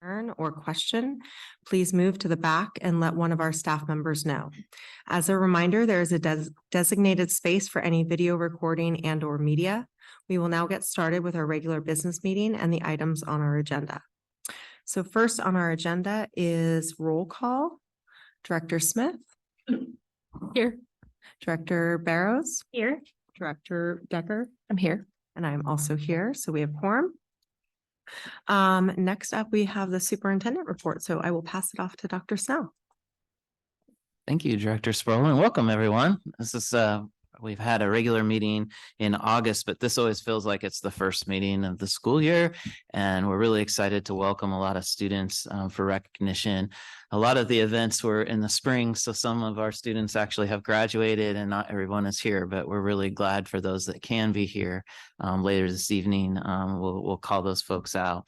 or question, please move to the back and let one of our staff members know. As a reminder, there is a designated space for any video recording and or media. We will now get started with our regular business meeting and the items on our agenda. So first on our agenda is roll call. Director Smith. Here. Director Barrows. Here. Director Decker. I'm here. And I'm also here, so we have quorum. Next up, we have the superintendent report. So I will pass it off to Dr. Snell. Thank you, Director Sperlin. Welcome, everyone. This is we've had a regular meeting in August, but this always feels like it's the first meeting of the school year, and we're really excited to welcome a lot of students for recognition. A lot of the events were in the spring, so some of our students actually have graduated and not everyone is here, but we're really glad for those that can be here. Later this evening, we'll call those folks out.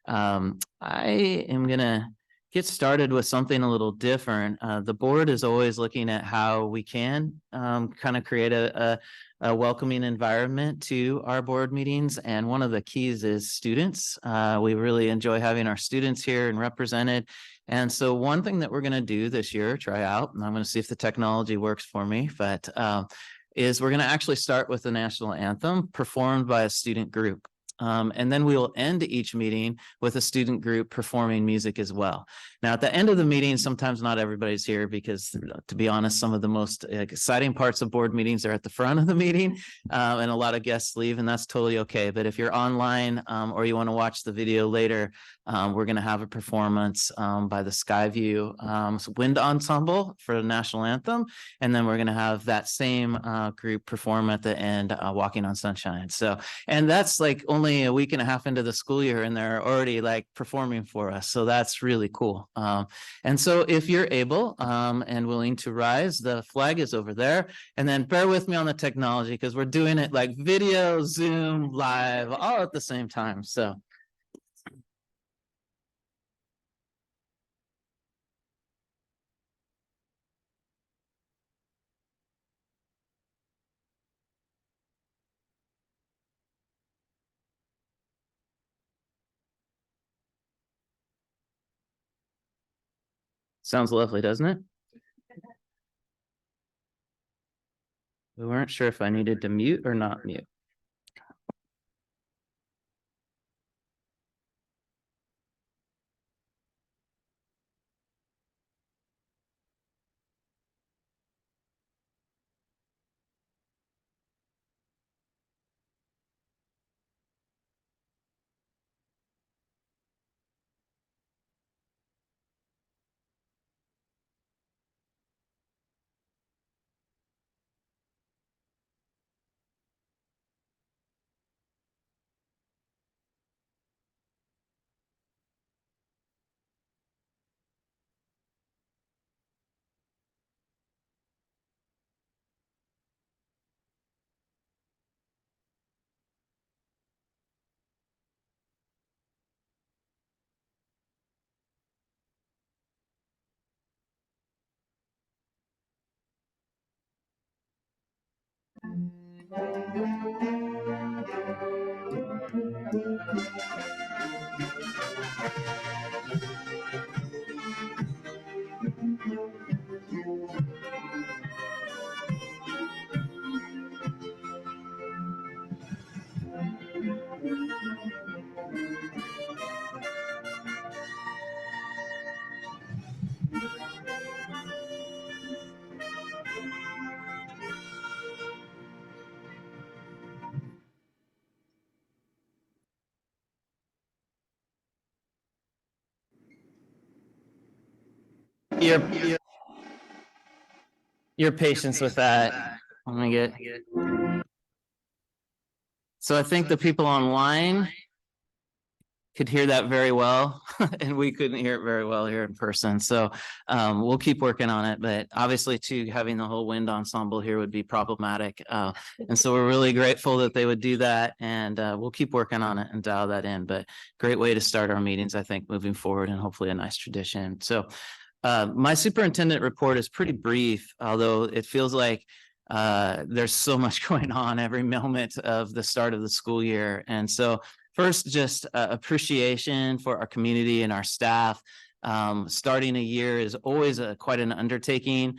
I am going to get started with something a little different. The board is always looking at how we can kind of create a welcoming environment to our board meetings. And one of the keys is students. We really enjoy having our students here and represented. And so one thing that we're going to do this year, try out, and I'm going to see if the technology works for me, but is we're going to actually start with the national anthem performed by a student group. And then we will end each meeting with a student group performing music as well. Now, at the end of the meeting, sometimes not everybody's here because, to be honest, some of the most exciting parts of board meetings are at the front of the meeting, and a lot of guests leave, and that's totally okay. But if you're online or you want to watch the video later, we're going to have a performance by the Skyview Wind Ensemble for the national anthem, and then we're going to have that same group perform at the end, Walking on Sunshine. So, and that's like only a week and a half into the school year, and they're already like performing for us. So that's really cool. And so if you're able and willing to rise, the flag is over there. And then bear with me on the technology because we're doing it like video, Zoom, live, all at the same time. So. Sounds lovely, doesn't it? We weren't sure if I needed to mute or not mute. Your patience with that. So I think the people online could hear that very well, and we couldn't hear it very well here in person. So we'll keep working on it, but obviously too, having the whole wind ensemble here would be problematic. And so we're really grateful that they would do that, and we'll keep working on it and dial that in, but great way to start our meetings, I think, moving forward, and hopefully a nice tradition. So my superintendent report is pretty brief, although it feels like there's so much going on every moment of the start of the school year. And so First, just appreciation for our community and our staff. Starting a year is always quite an undertaking.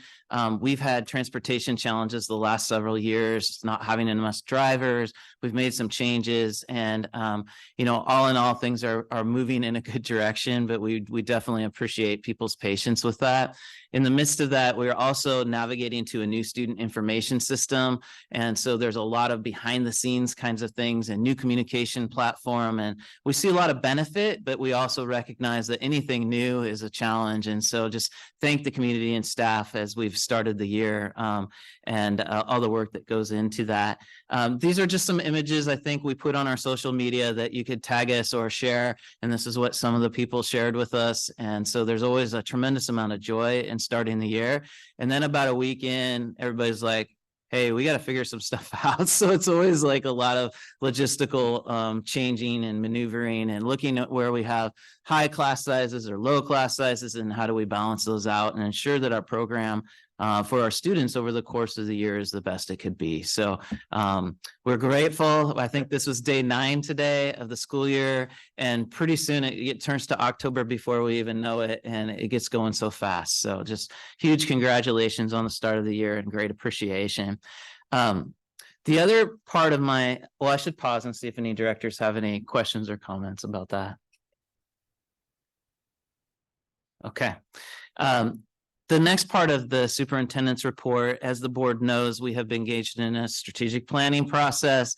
We've had transportation challenges the last several years, not having enough drivers. We've made some changes, and all in all, things are moving in a good direction. But we definitely appreciate people's patience with that. In the midst of that, we're also navigating to a new student information system, and so there's a lot of behind the scenes kinds of things and new communication platform. And we see a lot of benefit, but we also recognize that anything new is a challenge. And so just thank the community and staff as we've started the year, and all the work that goes into that. These are just some images I think we put on our social media that you could tag us or share. And this is what some of the people shared with us. And so there's always a tremendous amount of joy in starting the year. And then about a week in, everybody's like, hey, we got to figure some stuff out. So it's always like a lot of logistical changing and maneuvering and looking at where we have high class sizes or low class sizes and how do we balance those out and ensure that our program for our students over the course of the year is the best it could be. So we're grateful. I think this was day 9 today of the school year, and pretty soon it turns to October before we even know it, and it gets going so fast. So just huge congratulations on the start of the year and great appreciation. The other part of I should pause and see if any directors have any questions or comments about that. Okay. The next part of the superintendent's report, as the board knows, we have been engaged in a strategic planning process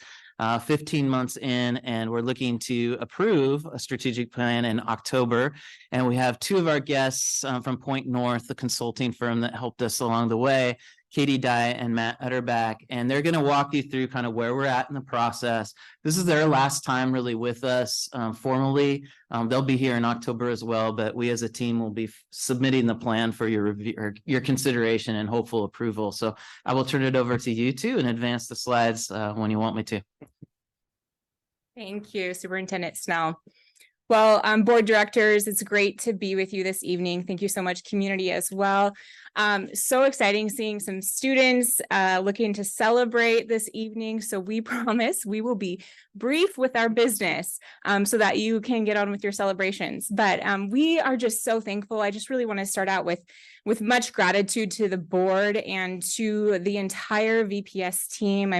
15 months in, and we're looking to approve a strategic plan in October. And we have 2 of our guests from Point North, the consulting firm that helped us along the way, Katie Dye and Matt Utterback, and they're going to walk you through kind of where we're at in the process. This is their last time really with us formally. They'll be here in October as well, but we as a team will be submitting the plan for your review or your consideration and hopeful approval. So I will turn it over to you 2 and advance the slides when you want me to. Thank you, Superintendent Snell. Well, board directors, it's great to be with you this evening. Thank you so much, community as well. So exciting seeing some students looking to celebrate this evening. So we promise we will be brief with our business so that you can get on with your celebrations. But we are just so thankful. I just really want to start out with much gratitude to the board and to the entire VPS team.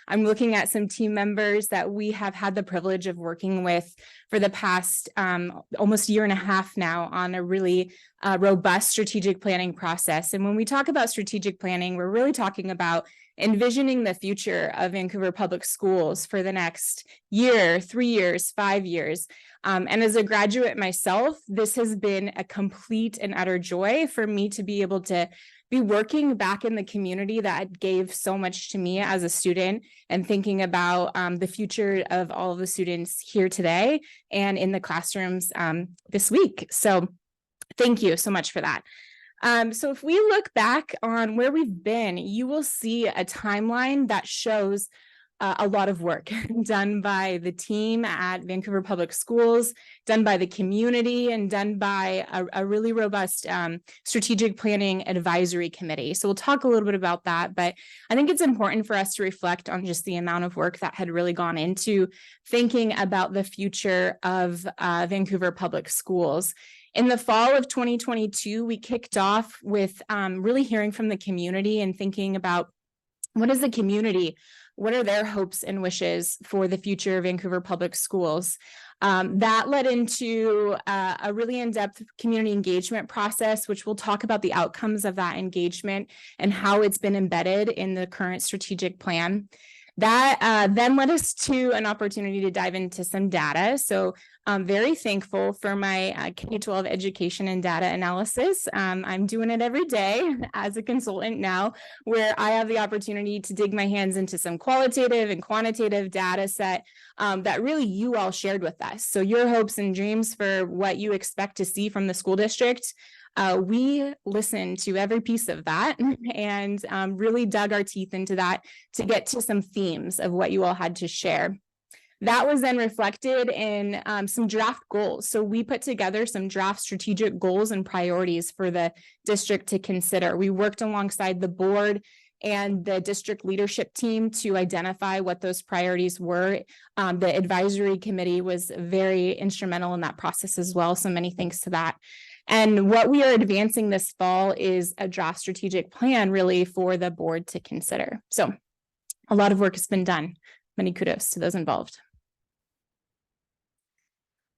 I'm looking at some team members that we have had the privilege of working with for the past almost year and a half now on a really robust strategic planning process. And when we talk about strategic planning, we're really talking about envisioning the future of Vancouver Public Schools for the next year, 3 years, 5 years. And as a graduate myself, this has been a complete and utter joy for me to be able to be working back in the community that gave so much to me as a student and thinking about the future of all of the students here today and in the classrooms this week. So thank you so much for that. So if we look back on where we've been, you will see a timeline that shows a lot of work done by the team at Vancouver Public Schools, done by the community, and done by a really robust strategic planning advisory committee. So we'll talk a little bit about that, but I think it's important for us to reflect on just the amount of work that had really gone into thinking about the future of Vancouver Public Schools. In the fall of 2022, we kicked off with really hearing from the community and thinking about what is the community, what are their hopes and wishes for the future of Vancouver Public Schools. That led into a really in-depth community engagement process, which we'll talk about the outcomes of that engagement and how it's been embedded in the current strategic plan. That then led us to an opportunity to dive into some data. So I'm very thankful for my K-12 education and data analysis. I'm doing it every day as a consultant now, where I have the opportunity to dig my hands into some qualitative and quantitative data set that really you all shared with us. So your hopes and dreams for what you expect to see from the school district. We listened to every piece of that and really dug our teeth into that to get to some themes of what you all had to share. That was then reflected in some draft goals. So we put together some draft strategic goals and priorities for the district to consider. We worked alongside the board and the district leadership team to identify what those priorities were. The advisory committee was very instrumental in that process as well. So many thanks to that. And what we are advancing this fall is a draft strategic plan really for the board to consider. So a lot of work has been done. Many kudos to those involved.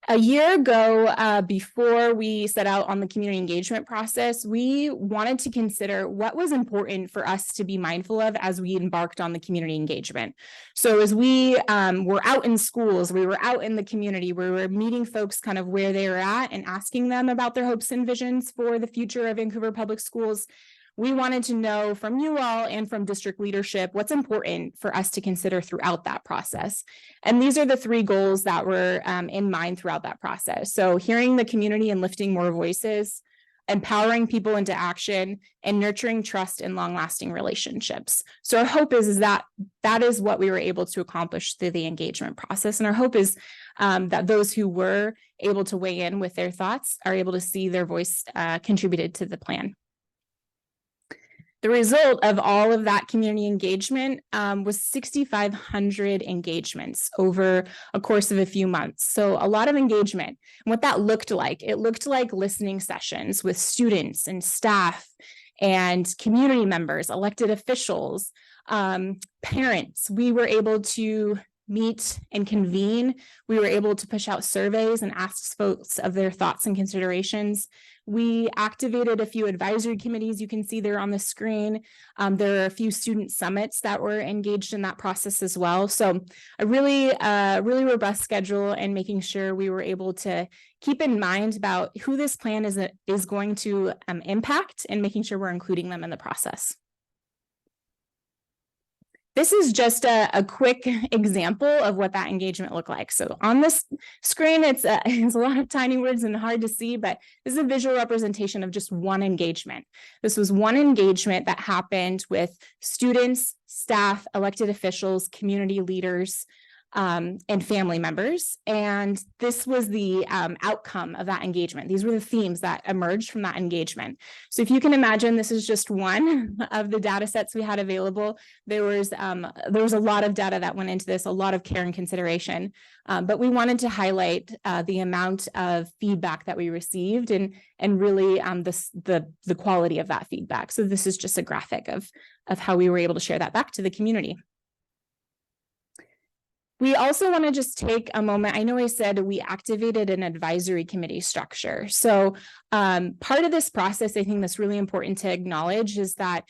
A year ago, before we set out on the community engagement process, we wanted to consider what was important for us to be mindful of as we embarked on the community engagement. So as we were out in schools, we were out in the community, we were meeting folks kind of where they were at and asking them about their hopes and visions for the future of Vancouver Public Schools. We wanted to know from you all and from district leadership what's important for us to consider throughout that process. And these are the three goals that were in mind throughout that process. So hearing the community and lifting more voices, empowering people into action, and nurturing trust and long-lasting relationships. So our hope is that that is what we were able to accomplish through the engagement process. And our hope is that those who were able to weigh in with their thoughts are able to see their voice contributed to the plan. The result of all of that community engagement was 6,500 engagements over a course of a few months. So a lot of engagement. And what that looked like, it looked like listening sessions with students and staff and community members, elected officials, parents. We were able to meet and convene. We were able to push out surveys and ask folks of their thoughts and considerations. We activated a few advisory committees. You can see there on the screen. There are a few student summits that were engaged in that process as well. So a really robust schedule, and making sure we were able to keep in mind about who this plan is going to impact, and making sure we're including them in the process. This is just a quick example of what that engagement looked like. So on this screen, it's a lot of tiny words and hard to see, but this is a visual representation of just one engagement. This was one engagement that happened with students, staff, elected officials, community leaders, and family members. And this was the outcome of that engagement. These were the themes that emerged from that engagement. So if you can imagine, this is just one of the data sets we had available. There was a lot of data that went into this, a lot of care and consideration, but we wanted to highlight the amount of feedback that we received, and really the quality of that feedback. So this is just a graphic of how we were able to share that back to the community. We also want to just take a moment. I know I said we activated an advisory committee structure. So part of this process, I think that's really important to acknowledge, is that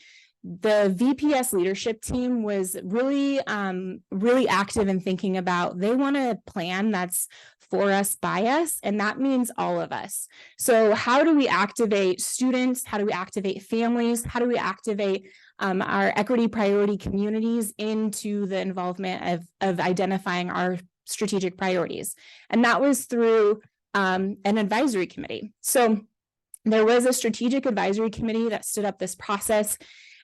the VPS leadership team was really active in thinking about, they want a plan that's for us, by us, and that means all of us. So how do we activate students? How do we activate families? How do we activate our equity priority communities into the involvement of identifying our strategic priorities? And that was through an advisory committee. So there was a strategic advisory committee that stood up this process,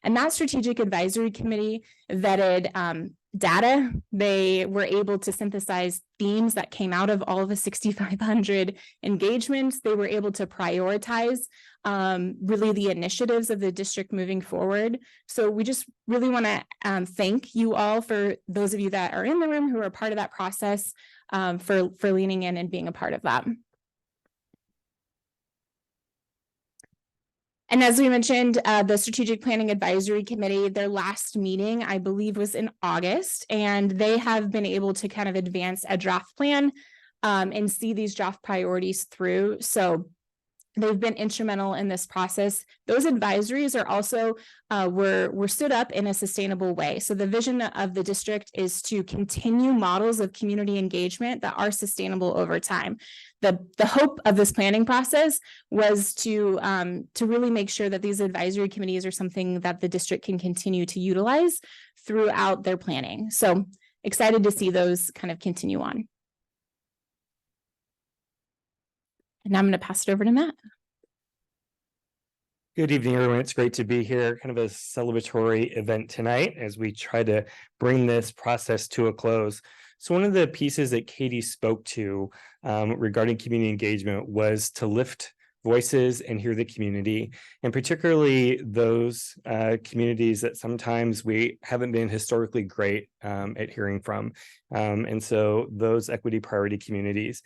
and that strategic advisory committee vetted data. They were able to synthesize themes that came out of all of the 6,500 engagements. They were able to prioritize really the initiatives of the district moving forward. So we just really want to thank you all, for those of you that are in the room who are part of that process, for leaning in and being a part of that. And as we mentioned, the Strategic Planning Advisory Committee, their last meeting, I believe, was in August, and they have been able to kind of advance a draft plan and see these draft priorities through. So they've been instrumental in this process. Those advisories are also were stood up in a sustainable way. So the vision of the district is to continue models of community engagement that are sustainable over time. The hope of this planning process was to really make sure that these advisory committees are something that the district can continue to utilize throughout their planning. So excited to see those kind of continue on. And now I'm going to pass it over to Matt. Good evening, everyone. It's great to be here. Kind of a celebratory event tonight as we try to bring this process to a close. So one of the pieces that Katie spoke to regarding community engagement was to lift voices and hear the community, and particularly those communities that sometimes we haven't been historically great at hearing from. And so those equity priority communities.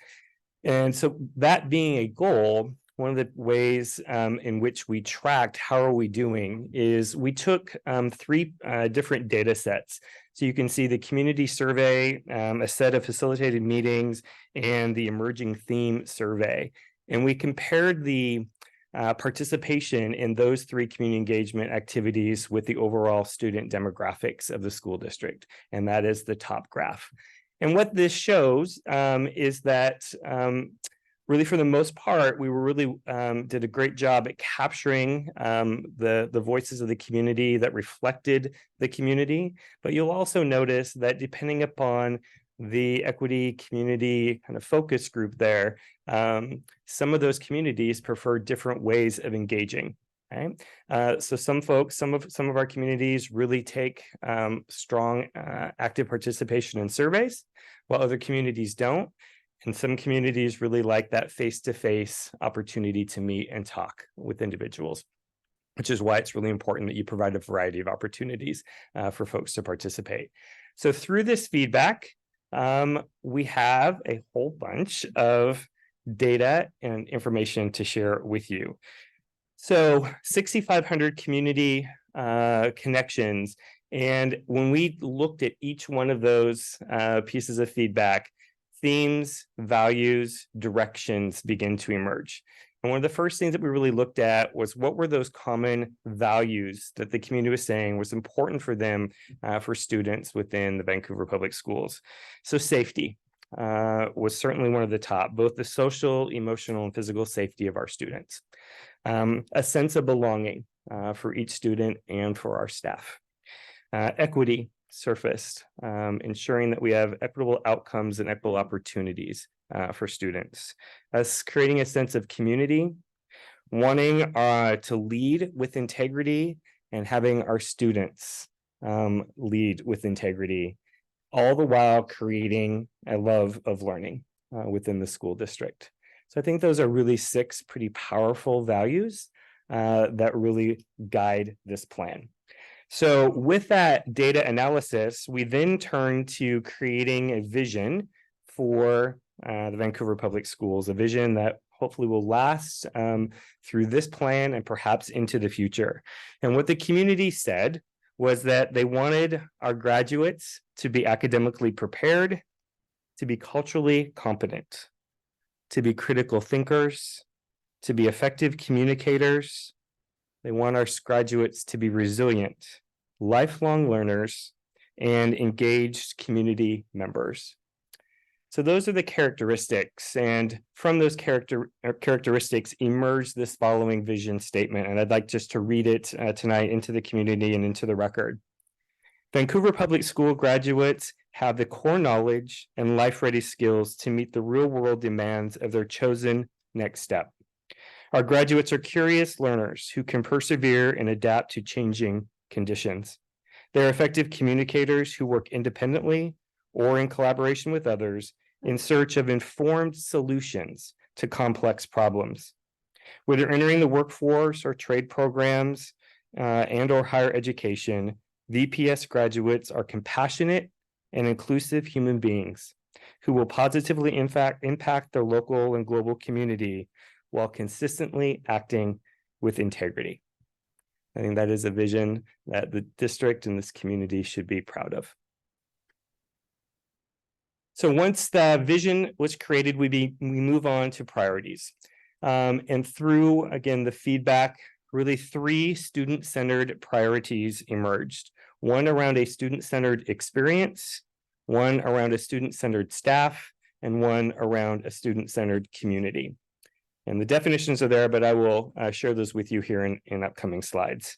And so that being a goal, one of the ways in which we tracked how are we doing is we took three different data sets. So you can see the community survey, a set of facilitated meetings, and the emerging theme survey. And we compared the participation in those three community engagement activities with the overall student demographics of the school district. And that is the top graph. And what this shows is that really, for the most part, we were really did a great job at capturing the voices of the community that reflected the community. But you'll also notice that depending upon the equity community kind of focus group there, some of those communities prefer different ways of engaging. Okay, so some folks, some of our communities really take strong active participation in surveys, while other communities don't. And some communities really like that face-to-face opportunity to meet and talk with individuals, which is why it's really important that you provide a variety of opportunities for folks to participate. So through this feedback, we have a whole bunch of data and information to share with you. So 6,500 community connections. And when we looked at each one of those pieces of feedback, themes, values, directions begin to emerge. And one of the first things that we really looked at was what were those common values that the community was saying was important for them, for students within the Vancouver Public Schools. So safety was certainly one of the top, both the social, emotional, and physical safety of our students. A sense of belonging for each student and for our staff. Equity surfaced, ensuring that we have equitable outcomes and equitable opportunities for students. Us creating a sense of community, wanting to lead with integrity, and having our students lead with integrity, all the while creating a love of learning within the school district. So I think those are really 6 pretty powerful values that really guide this plan. So with that data analysis, we then turn to creating a vision for the Vancouver Public Schools, a vision that hopefully will last through this plan and perhaps into the future. And what the community said was that they wanted our graduates to be academically prepared, to be culturally competent, to be critical thinkers, to be effective communicators. They want our graduates to be resilient, lifelong learners, and engaged community members. So those are the characteristics, and from those characteristics emerged this following vision statement, and I'd like just to read it tonight into the community and into the record. Vancouver Public School graduates have the core knowledge and life-ready skills to meet the real-world demands of their chosen next step. Our graduates are curious learners who can persevere and adapt to changing conditions. They're effective communicators who work independently or in collaboration with others in search of informed solutions to complex problems. Whether entering the workforce or trade programs and or higher education, VPS graduates are compassionate and inclusive human beings who will positively impact their local and global community while consistently acting with integrity. I think that is a vision that the district and this community should be proud of. So once the vision was created, we move on to priorities. And through, again, the feedback, really 3 student-centered priorities emerged. One around a student-centered experience, one around a student-centered staff, and one around a student-centered community. And the definitions are there, but I will share those with you here in upcoming slides.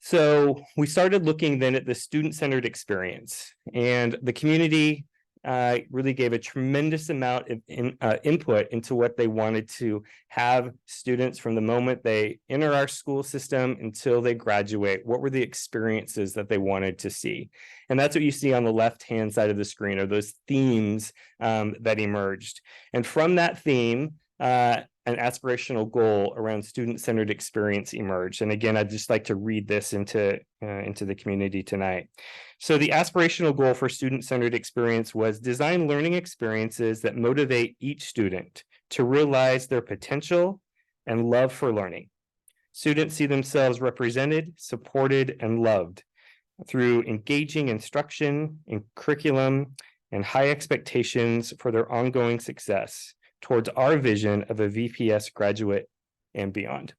So we started looking then at the student-centered experience, and the community really gave a tremendous amount of input into what they wanted to have students from the moment they enter our school system until they graduate. What were the experiences that they wanted to see? And that's what you see on the left-hand side of the screen, are those themes that emerged. And from that theme, an aspirational goal around student-centered experience emerged. And again, I'd just like to read this into the community tonight. So the aspirational goal for student-centered experience was design learning experiences that motivate each student to realize their potential and love for learning. Students see themselves represented, supported, and loved through engaging instruction and curriculum and high expectations for their ongoing success towards our vision of a VPS graduate and beyond.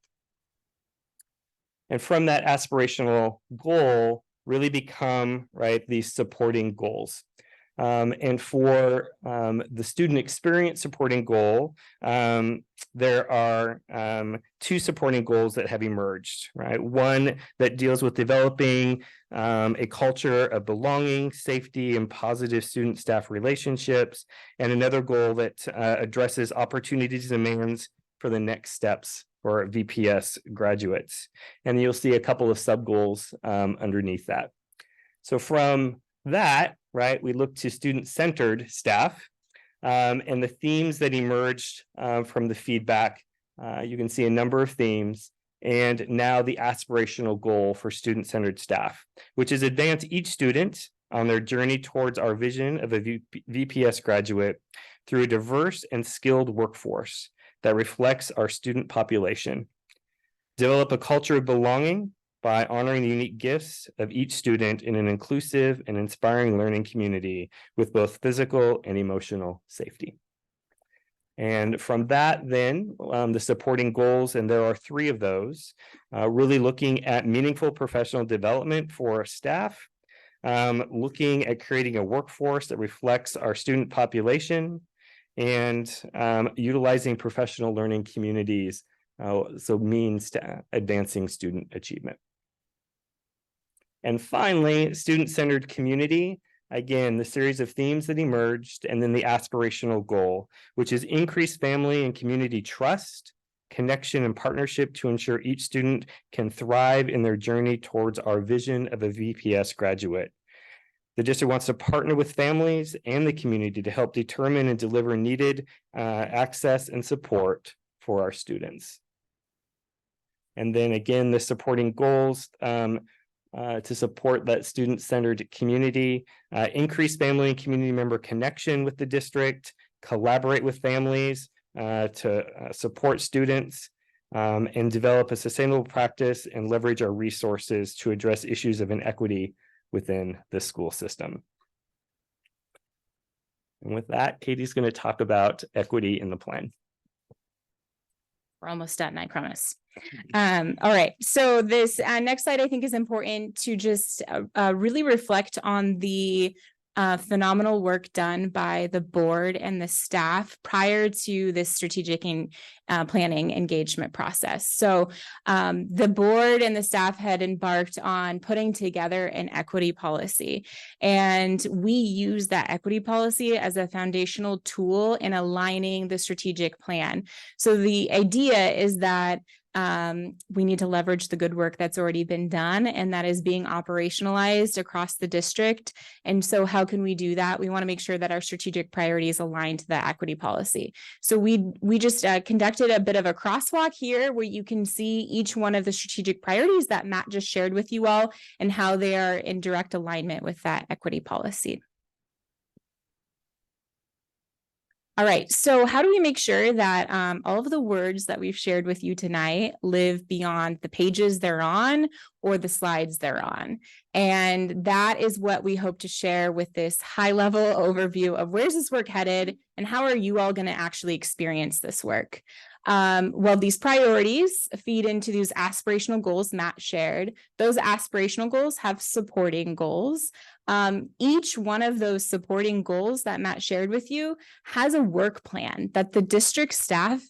And from that aspirational goal really become, right, these supporting goals. And for the student experience supporting goal, there are two supporting goals that have emerged, right? One that deals with developing a culture of belonging, safety, and positive student-staff relationships, and another goal that addresses opportunities and demands for the next steps for VPS graduates. And you'll see a couple of sub-goals underneath that. So from that, right, we look to student-centered staff and the themes that emerged from the feedback. You can see a number of themes, and now the aspirational goal for student-centered staff, which is advance each student on their journey towards our vision of a VPS graduate through a diverse and skilled workforce that reflects our student population. Develop a culture of belonging by honoring the unique gifts of each student in an inclusive and inspiring learning community with both physical and emotional safety. And from that, then the supporting goals, and there are 3 of those, really looking at meaningful professional development for our staff, looking at creating a workforce that reflects our student population, and utilizing professional learning communities, so means to advancing student achievement. And finally, student-centered community. Again, the series of themes that emerged, and then the aspirational goal, which is increased family and community trust, connection, and partnership to ensure each student can thrive in their journey towards our vision of a VPS graduate. The district wants to partner with families and the community to help determine and deliver needed access and support for our students. And then again, the supporting goals to support that student-centered community, increase family and community member connection with the district, collaborate with families to support students, and develop a sustainable practice and leverage our resources to address issues of inequity within the school system. And with that, Katie's going to talk about equity in the plan. We're almost done, I promise. All right, so this next slide I think is important to just really reflect on the phenomenal work done by the board and the staff prior to this strategic and planning engagement process. So the board and the staff had embarked on putting together an equity policy, and we use that equity policy as a foundational tool in aligning the strategic plan. So the idea is that we need to leverage the good work that's already been done and that is being operationalized across the district. And so how can we do that? We want to make sure that our strategic priorities align to the equity policy. So we just conducted a bit of a crosswalk here where you can see each one of the strategic priorities that Matt just shared with you all and how they are in direct alignment with that equity policy. All right, so how do we make sure that all of the words that we've shared with you tonight live beyond the pages they're on or the slides they're on? And that is what we hope to share with this high-level overview of where's this work headed and how are you all going to actually experience this work? Well, these priorities feed into these aspirational goals Matt shared. Those aspirational goals have supporting goals. Each one of those supporting goals that Matt shared with you has a work plan that the district staff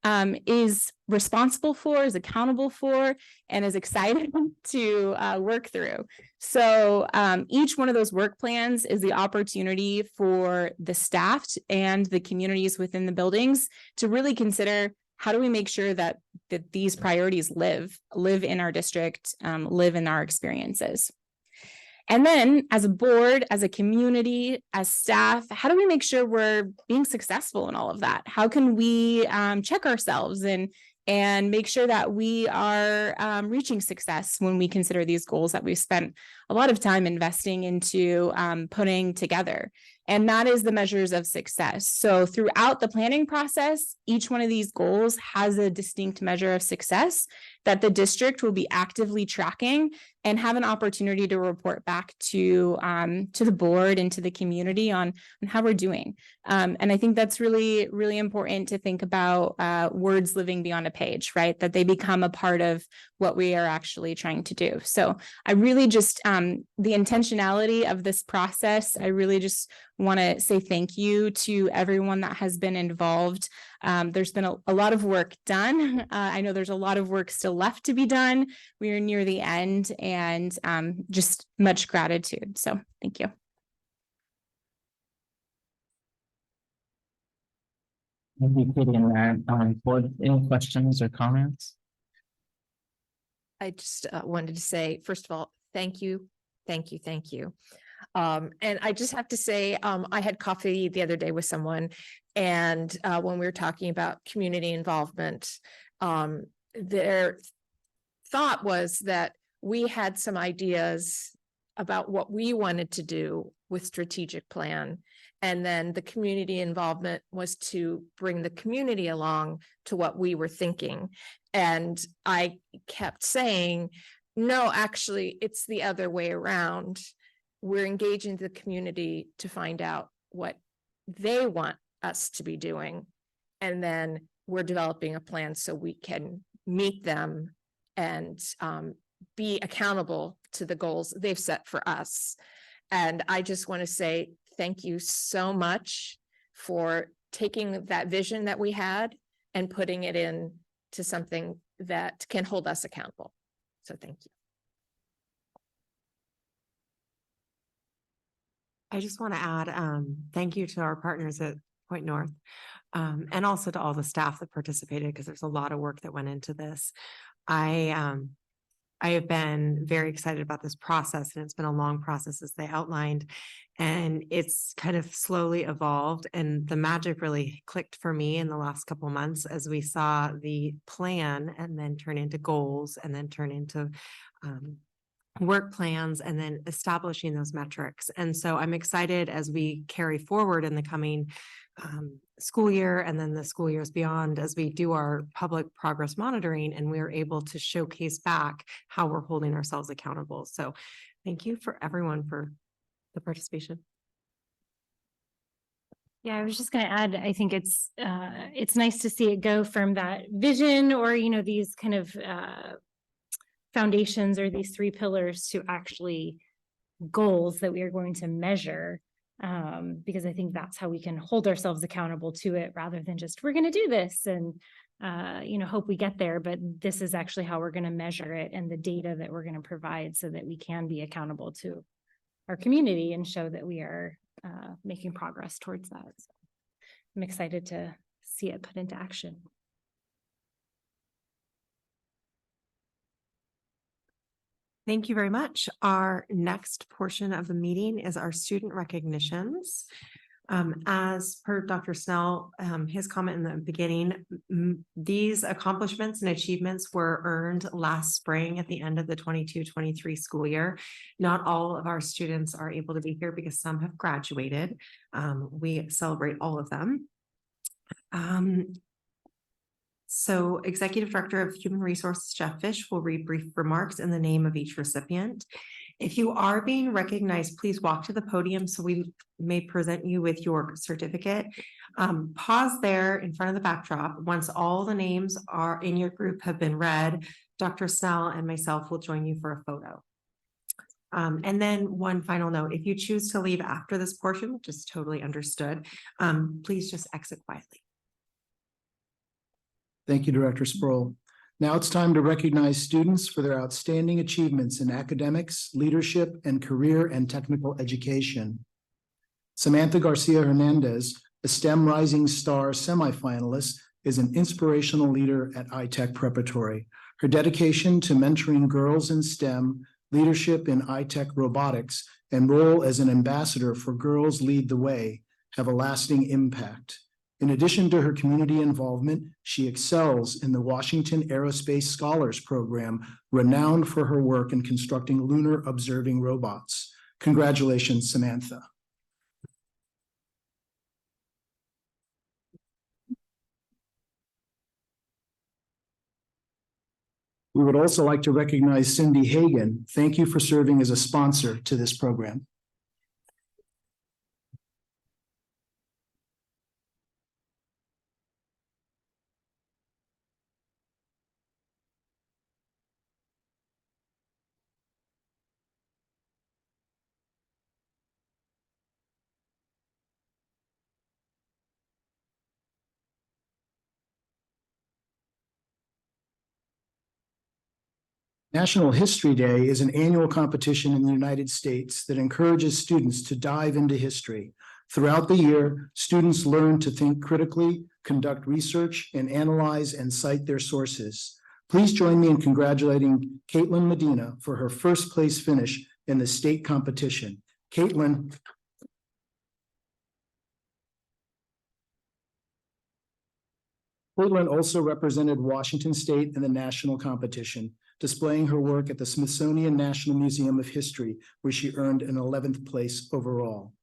is responsible for, is accountable for, and is excited to work through. So each one of those work plans is the opportunity for the staff and the communities within the buildings to really consider how do we make sure that these priorities live in our district, live in our experiences. And then as a board, as a community, as staff, how do we make sure we're being successful in all of that? How can we check ourselves and make sure that we are reaching success when we consider these goals that we've spent a lot of time investing into putting together? And that is the measures of success. So throughout the planning process, each one of these goals has a distinct measure of success that the district will be actively tracking and have an opportunity to report back to the board and to the community on how we're doing. And I think that's really, really important to think about words living beyond a page, right? That they become a part of what we are actually trying to do. So I really just, the intentionality of this process, I really just want to say thank you to everyone that has been involved. There's been a lot of work done. I know there's a lot of work still left to be done. We are near the end, and just much gratitude. So thank you. Board, any questions or comments? I just wanted to say, first of all, thank you, thank you, thank you. And I just have to say, I had coffee the other day with someone, and when we were talking about community involvement, their thought was that we had some ideas about what we wanted to do with strategic plan. And then the community involvement was to bring the community along to what we were thinking. And I kept saying, no, actually, it's the other way around. We're engaging the community to find out what they want us to be doing. And then we're developing a plan so we can meet them and be accountable to the goals they've set for us. And I just want to say thank you so much for taking that vision that we had and putting it in to something that can hold us accountable. So thank you. I just want to add, thank you to our partners at Point North, and also to all the staff that participated, because there's a lot of work that went into this. I have been very excited about this process, and it's been a long process as they outlined, and it's kind of slowly evolved, and the magic really clicked for me in the last couple of months as we saw the plan and then turn into goals and then turn into work plans and then establishing those metrics. And so I'm excited as we carry forward in the coming school year and then the school years beyond, as we do our public progress monitoring and we're able to showcase back how we're holding ourselves accountable. So thank you for everyone for the participation. Yeah, I was just going to add, I think it's nice to see it go from that vision or, these kind of foundations or these 3 pillars to actually goals that we are going to measure. Because I think that's how we can hold ourselves accountable to it rather than just, we're going to do this and, hope we get there. But this is actually how we're going to measure it and the data that we're going to provide so that we can be accountable to our community and show that we are making progress towards that. So I'm excited to see it put into action. Thank you very much. Our next portion of the meeting is our student recognitions. As per Dr. Snell, his comment in the beginning, these accomplishments and achievements were earned last spring at the end of the 22-23 school year. Not all of our students are able to be here because some have graduated. We celebrate all of them. So Executive Director of Human Resources, Jeff Fish, will read brief remarks in the name of each recipient. If you are being recognized, please walk to the podium so we may present you with your certificate. Pause there in front of the backdrop. Once all the names are in your group have been read, Dr. Snell and myself will join you for a photo. And then one final note, if you choose to leave after this portion, which is totally understood, please just exit quietly. Thank you, Director Sproul. Now it's time to recognize students for their outstanding achievements in academics, leadership, and career and technical education. Samantha Garcia Hernandez, a STEM Rising Star semifinalist, is an inspirational leader at iTech Preparatory. Her dedication to mentoring girls in STEM leadership in high-tech robotics, and role as an ambassador for Girls Lead the Way have a lasting impact. In addition to her community involvement, she excels in the Washington Aerospace Scholars Program, renowned for her work in constructing lunar observing robots. Congratulations, Samantha. We would also like to recognize Cindy Hagan. Thank you for serving as a sponsor to this program. National History Day is an annual competition in the United States that encourages students to dive into history. Throughout the year, students learn to think critically, conduct research, and analyze and cite their sources. Please join me in congratulating Caitlin Medina for her first place finish in the state competition. Caitlin. Caitlin also represented Washington State in the national competition, displaying her work at the Smithsonian National Museum of History, where she earned an 11th place overall.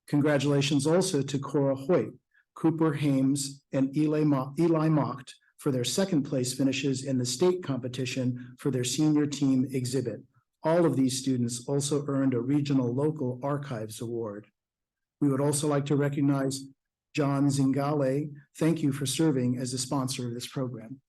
Congratulations also to Cora Hoyt, Cooper Hames, and Eli Mocht for their second place finishes in the state competition for their senior team exhibit. All of these students also earned a Regional Local Archives Award. We would also like to recognize John Zingale. Thank you for serving as the sponsor of this program.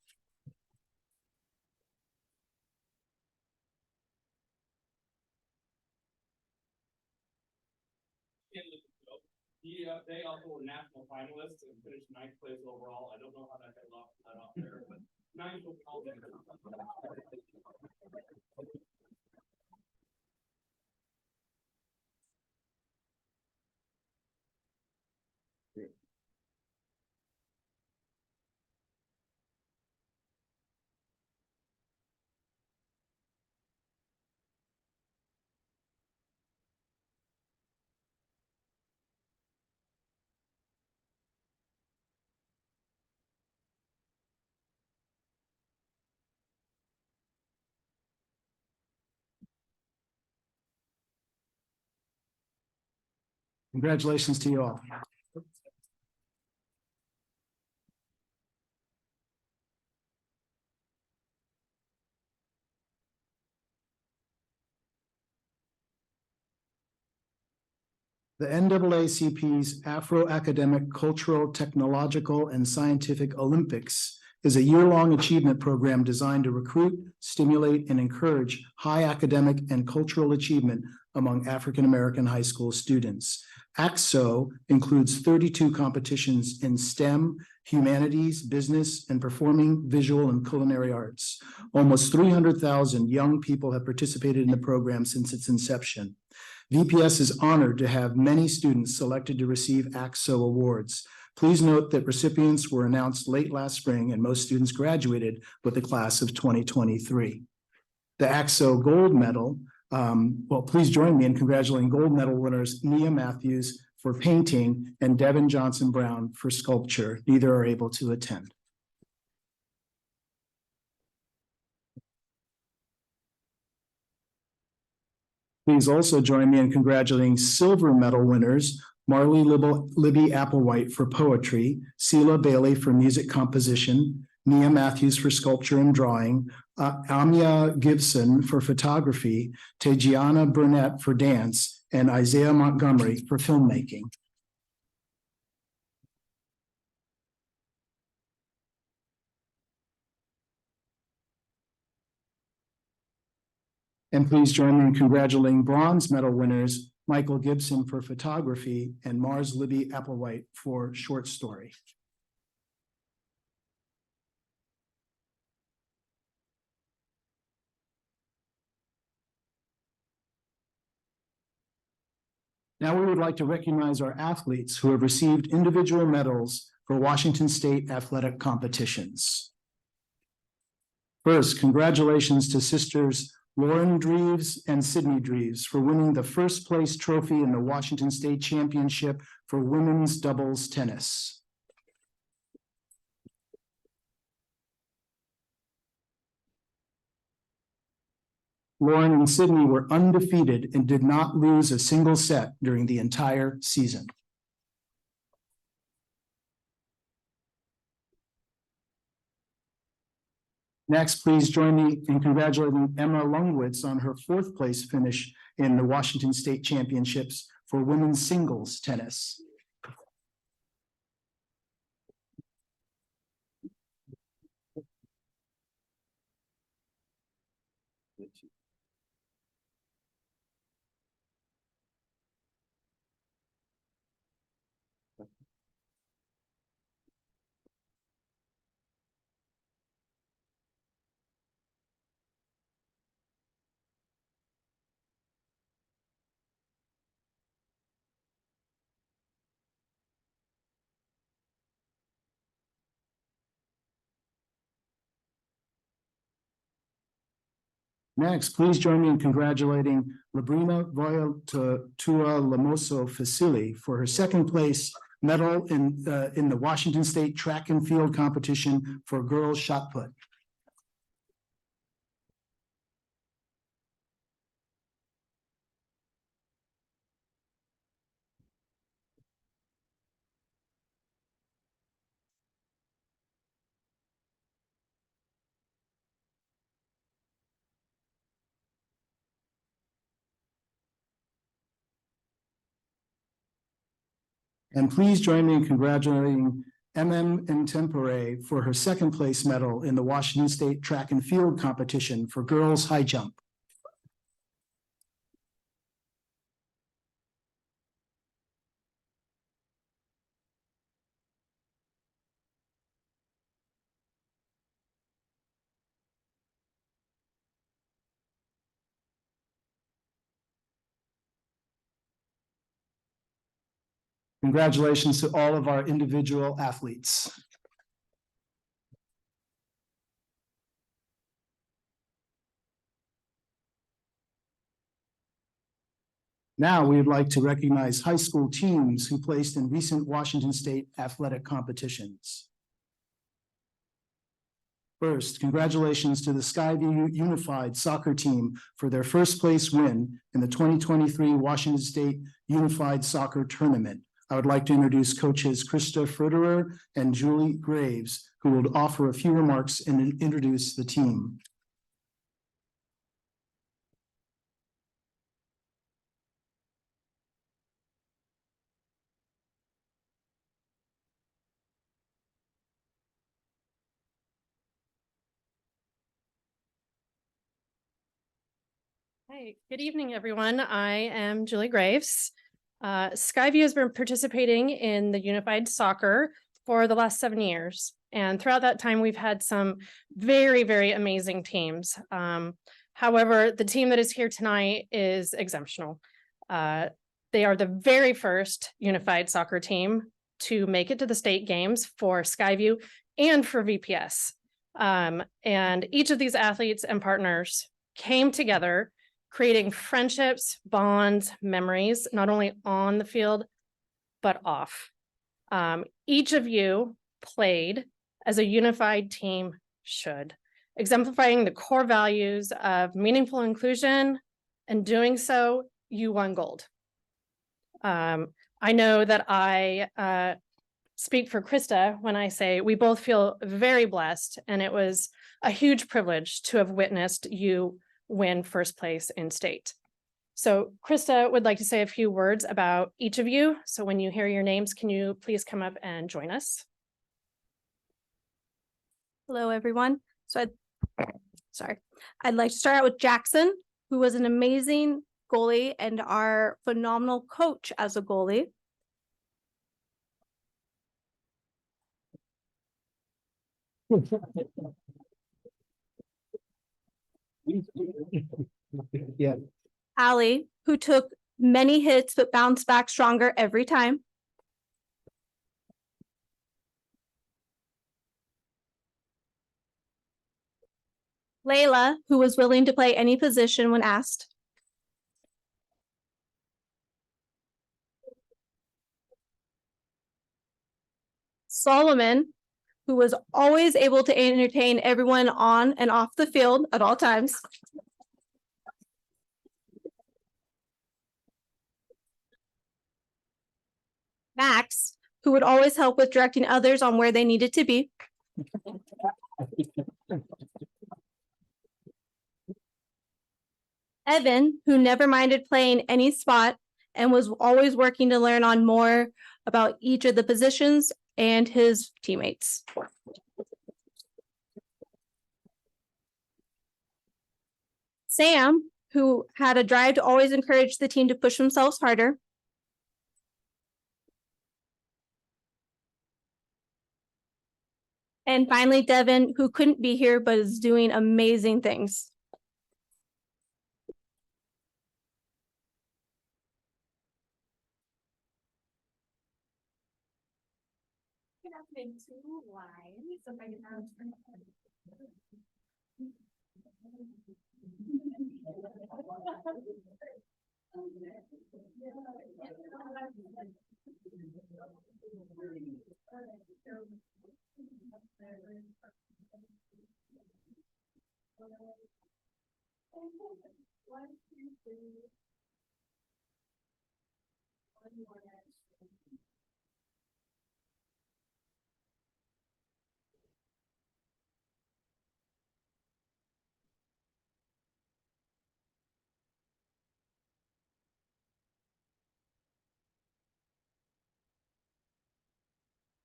They also were national finalists and finished 9th place overall. I don't know how that got off there, but 9th overall. Congratulations to you all. The NAACP's Afro-Academic Cultural, Technological, and Scientific Olympics is a year-long achievement program designed to recruit, stimulate, and encourage high academic and cultural achievement among African-American high school students. ACSO includes 32 competitions in STEM, humanities, business, and performing, visual, and culinary arts. Almost 300,000 young people have participated in the program since its inception. VPS is honored to have many students selected to receive ACSO awards. Please note that recipients were announced late last spring and most students graduated with the class of 2023. The ACSO Gold Medal, please join me in congratulating gold medal winners Nia Matthews for painting and Devin Johnson Brown for sculpture. Neither are able to attend. Please also join me in congratulating silver medal winners Marley Libby Applewhite for poetry, Sheila Bailey for music composition, Nia Matthews for sculpture and drawing, Amia Gibson for photography, Tejiana Burnett for dance, and Isaiah Montgomery for filmmaking. And please join me in congratulating bronze medal winners Michael Gibson for photography and Mars Libby Applewhite for short story. Now we would like to recognize our athletes who have received individual medals for Washington State athletic competitions. First, congratulations to sisters Lauren Dreves and Sydney Dreves for winning the first place trophy in the Washington State Championship for women's doubles tennis. Lauren and Sydney were undefeated and did not lose a single set during the entire season. Next, please join me in congratulating Emma Lungwitz on her fourth place finish in the Washington State Championships for women's singles tennis. Next, please join me in congratulating Labrina Voyatua Lamoso Facili for her second place medal in the Washington State Track and Field Competition for girls shot put. And please join me in congratulating Intempore for her second place medal in the Washington State Track and Field Competition for girls high jump. Congratulations to all of our individual athletes. Now we would like to recognize high school teams who placed in recent Washington State athletic competitions. First, congratulations to the Skyview Unified Soccer Team for their first place win in the 2023 Washington State Unified Soccer Tournament. I would like to introduce coaches Krista Fruderer and Julie Graves, who will offer a few remarks and introduce the team. Hi, good evening, everyone. I am Julie Graves. Skyview has been participating in the Unified Soccer for the last 7 years. And throughout that time, we've had some very, very amazing teams. However, the team that is here tonight is exemptional. They are the very first Unified Soccer team to make it to the state games for Skyview and for VPS. And each of these athletes and partners came together, creating friendships, bonds, memories, not only on the field, but off. Each of you played as a unified team should, exemplifying the core values of meaningful inclusion, and doing so, you won gold. I know that I speak for Krista when I say we both feel very blessed, and it was a huge privilege to have witnessed you win first place in state. So Krista would like to say a few words about each of you. So when you hear your names, can you please come up and join us? Hello, everyone. I'd like to start out with Jackson, who was an amazing goalie and our phenomenal coach as a goalie. Yeah. Allie, who took many hits but bounced back stronger every time. Layla, who was willing to play any position when asked. Solomon, who was always able to entertain everyone on and off the field at all times. Max, who would always help with directing others on where they needed to be. Evan, who never minded playing any spot and was always working to learn on more about each of the positions and his teammates. Sam, who had a drive to always encourage the team to push themselves harder. And finally, Devin, who couldn't be here, but is doing amazing things.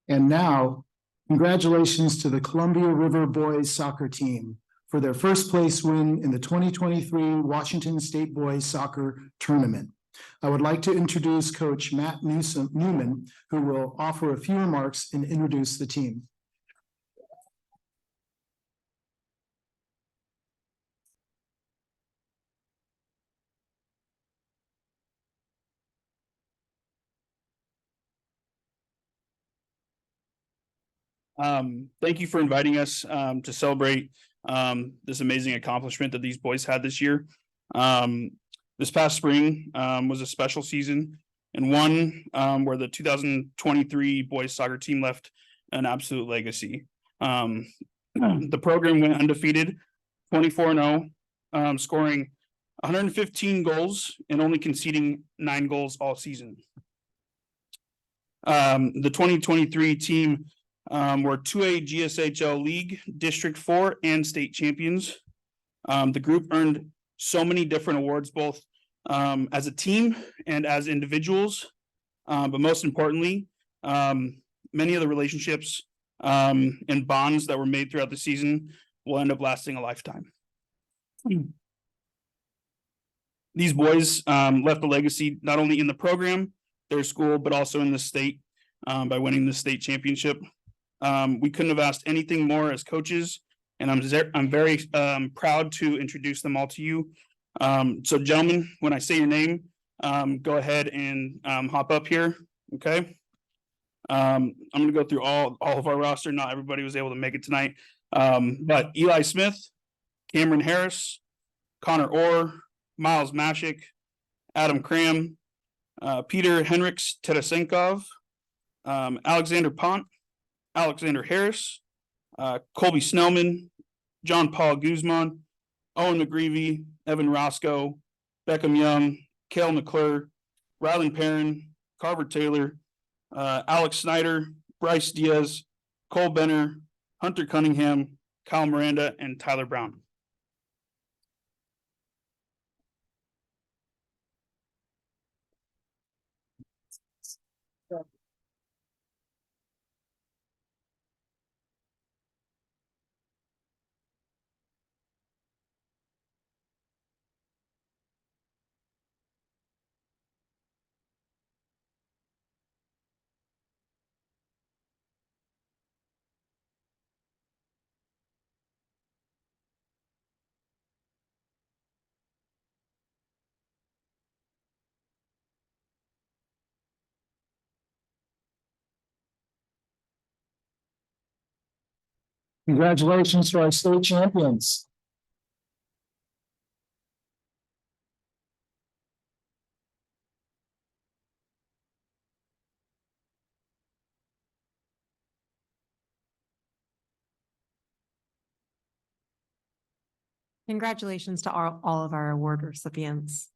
And now, congratulations to the Columbia River Boys Soccer Team for their first place win in the 2023 Washington State Boys Soccer Tournament. I would like to introduce Coach Matt Newman, who will offer a few remarks and introduce the team. Thank you for inviting us to celebrate this amazing accomplishment that these boys had this year. This past spring was a special season and one where the 2023 boys soccer team left an absolute legacy. The program went undefeated, 24-0, scoring 115 goals and only conceding 9 goals all season. The 2023 team were 2A GSHL League, District 4, and state champions. The group earned so many different awards, both as a team and as individuals. But most importantly, many of the relationships and bonds that were made throughout the season will end up lasting a lifetime. These boys left a legacy not only in the program, their school, but also in the state by winning the state championship. We couldn't have asked anything more as coaches, and I'm very proud to introduce them all to you. So gentlemen, when I say your name, go ahead and hop up here, okay? I'm gonna go through all of our roster. Not everybody was able to make it tonight. But Eli Smith, Cameron Harris, Connor Orr, Miles Mashik, Adam Cram, Peter Henriks Teresenkov, Alexander Pont, Alexander Harris, Colby Snellman, John Paul Guzman, Owen McGreevy, Evan Roscoe, Beckham Young, Kale McClure, Rylan Perrin, Carver Taylor, Alex Snyder, Bryce Diaz, Cole Benner, Hunter Cunningham, Kyle Miranda, and Tyler Brown. Congratulations to our state champions. Congratulations to all of our award recipients.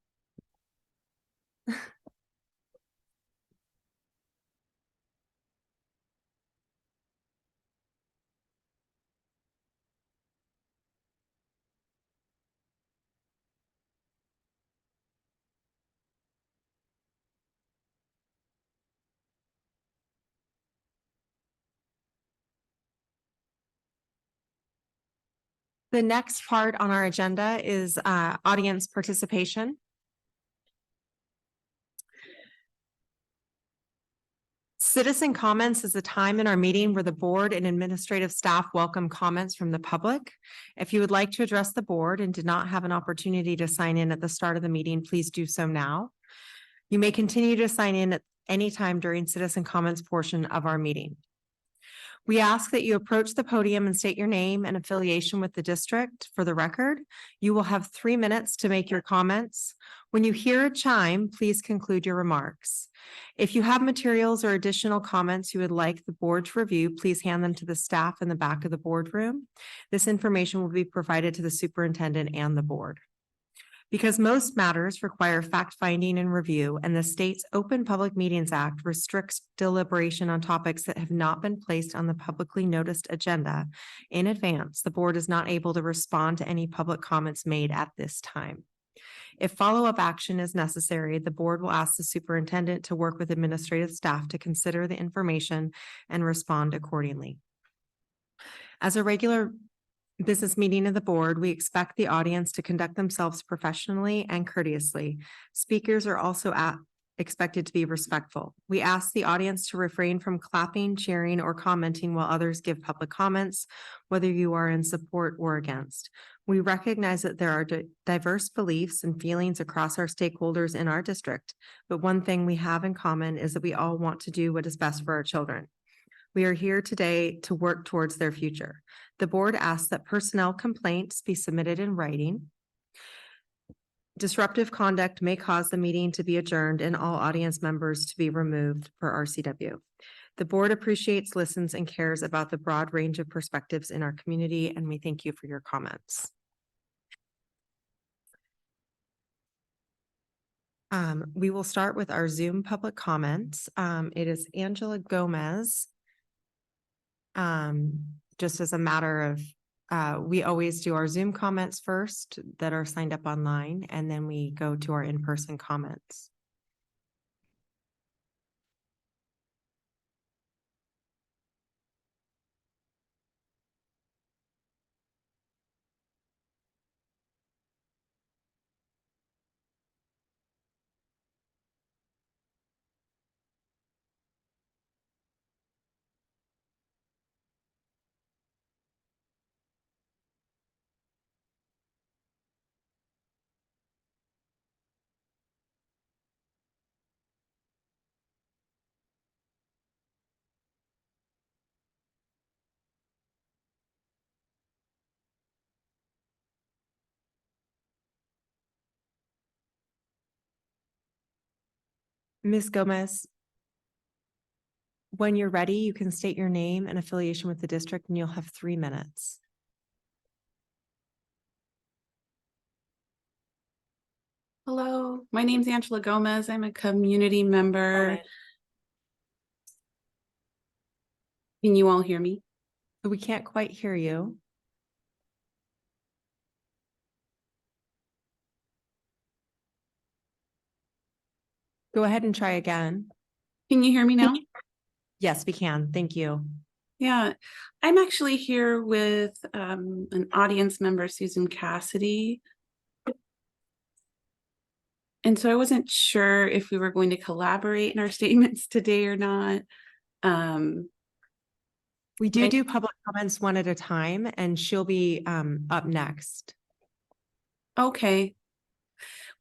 The next part on our agenda is audience participation. Citizen comments is a time in our meeting where the board and administrative staff welcome comments from the public. If you would like to address the board and did not have an opportunity to sign in at the start of the meeting, please do so now. You may continue to sign in at any time during citizen comments portion of our meeting. We ask that you approach the podium and state your name and affiliation with the district for the record. You will have 3 minutes to make your comments. When you hear a chime, please conclude your remarks. If you have materials or additional comments you would like the board to review, please hand them to the staff in the back of the boardroom. This information will be provided to the superintendent and the board. Because most matters require fact-finding and review, and the state's Open Public Meetings Act restricts deliberation on topics that have not been placed on the publicly noticed agenda in advance, the board is not able to respond to any public comments made at this time. If follow-up action is necessary, the board will ask the superintendent to work with administrative staff to consider the information and respond accordingly. As a regular business meeting of the board, we expect the audience to conduct themselves professionally and courteously. Speakers are also expected to be respectful. We ask the audience to refrain from clapping, cheering, or commenting while others give public comments, whether you are in support or against. We recognize that there are diverse beliefs and feelings across our stakeholders in our district, but one thing we have in common is that we all want to do what is best for our children. We are here today to work towards their future. The board asks that personnel complaints be submitted in writing. Disruptive conduct may cause the meeting to be adjourned and all audience members to be removed per RCW. The board appreciates, listens, and cares about the broad range of perspectives in our community, and we thank you for your comments. We will start with our Zoom public comments. It is Angela Gomez. Just as a matter of, we always do our Zoom comments first that are signed up online, and then we go to our in-person comments. Ms. Gomez, when you're ready, you can state your name and affiliation with the district, and you'll have 3 minutes. Hello, my name's Angela Gomez. I'm a community member. Can you all hear me? We can't quite hear you. Go ahead and try again. Can you hear me now? Yes, we can. Thank you. Yeah, I'm actually here with an audience member, Susan Cassidy. And so I wasn't sure if we were going to collaborate in our statements today or not. We do public comments one at a time, and she'll be up next. Okay.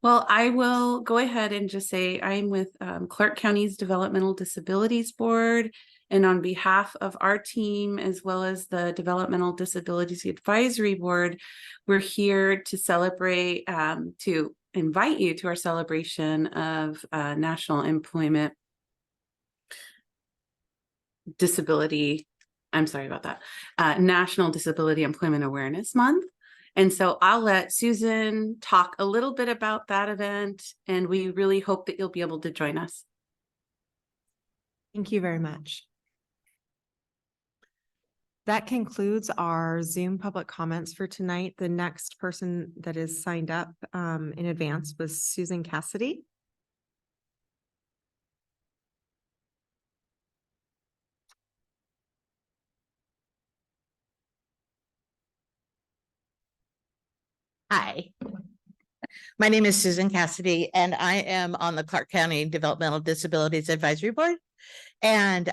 Well, I will go ahead and just say I'm with Clark County's Developmental Disabilities Board, and on behalf of our team, as well as the Developmental Disabilities Advisory Board, we're here to celebrate, to invite you to our celebration of National Employment Disability. I'm sorry about that. National Disability Employment Awareness Month. And so I'll let Susan talk a little bit about that event, and we really hope that you'll be able to join us. Thank you very much. That concludes our Zoom public comments for tonight. The next person that is signed up in advance was Susan Cassidy. Hi, my name is Susan Cassidy, and I am on the Clark County Developmental Disabilities Advisory Board. And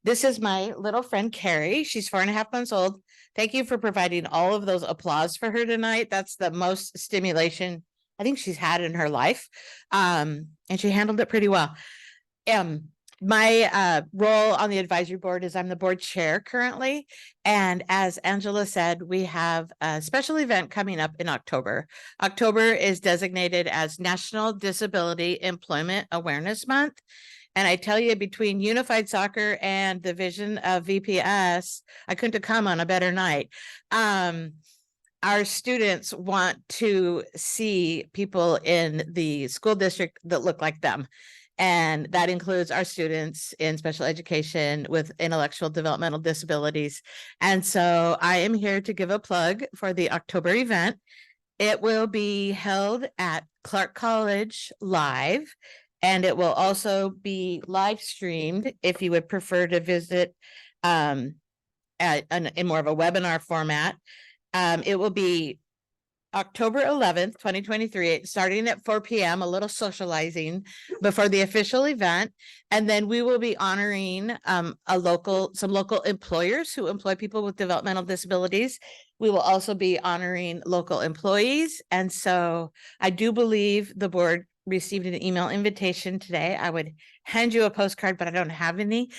this is my little friend Carrie. She's 4.5 months old. Thank you for providing all of those applause for her tonight. That's the most stimulation I think she's had in her life. And she handled it pretty well. My role on the advisory board is I'm the board chair currently. And as Angela said, we have a special event coming up in October. October is designated as National Disability Employment Awareness Month. And I tell you, between Unified Soccer and the vision of VPS, I couldn't have come on a better night. Our students want to see people in the school district that look like them. And that includes our students in special education with intellectual developmental disabilities. And so I am here to give a plug for the October event. It will be held at Clark College Live, and it will also be live streamed if you would prefer to visit in more of a webinar format. It will be October 11th, 2023, starting at 4 p.m., a little socializing before the official event. And then we will be honoring some local employers who employ people with developmental disabilities. We will also be honoring local employees. And so I do believe the board received an email invitation today. I would hand you a postcard, but I don't have any.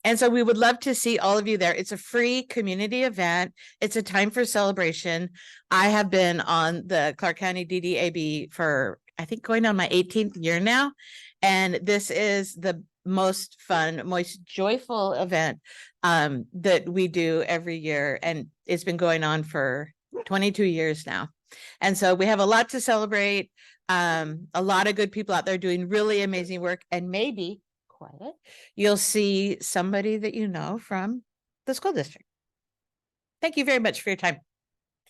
And so we would love to see all of you there. It's a free community event. It's a time for celebration. I have been on the Clark County DDAB for, I think, going on my 18th year now. And this is the most fun, most joyful event that we do every year. And it's been going on for 22 years now. And so we have a lot to celebrate. A lot of good people out there doing really amazing work, and maybe you'll see somebody that you know from the school district. Thank you very much for your time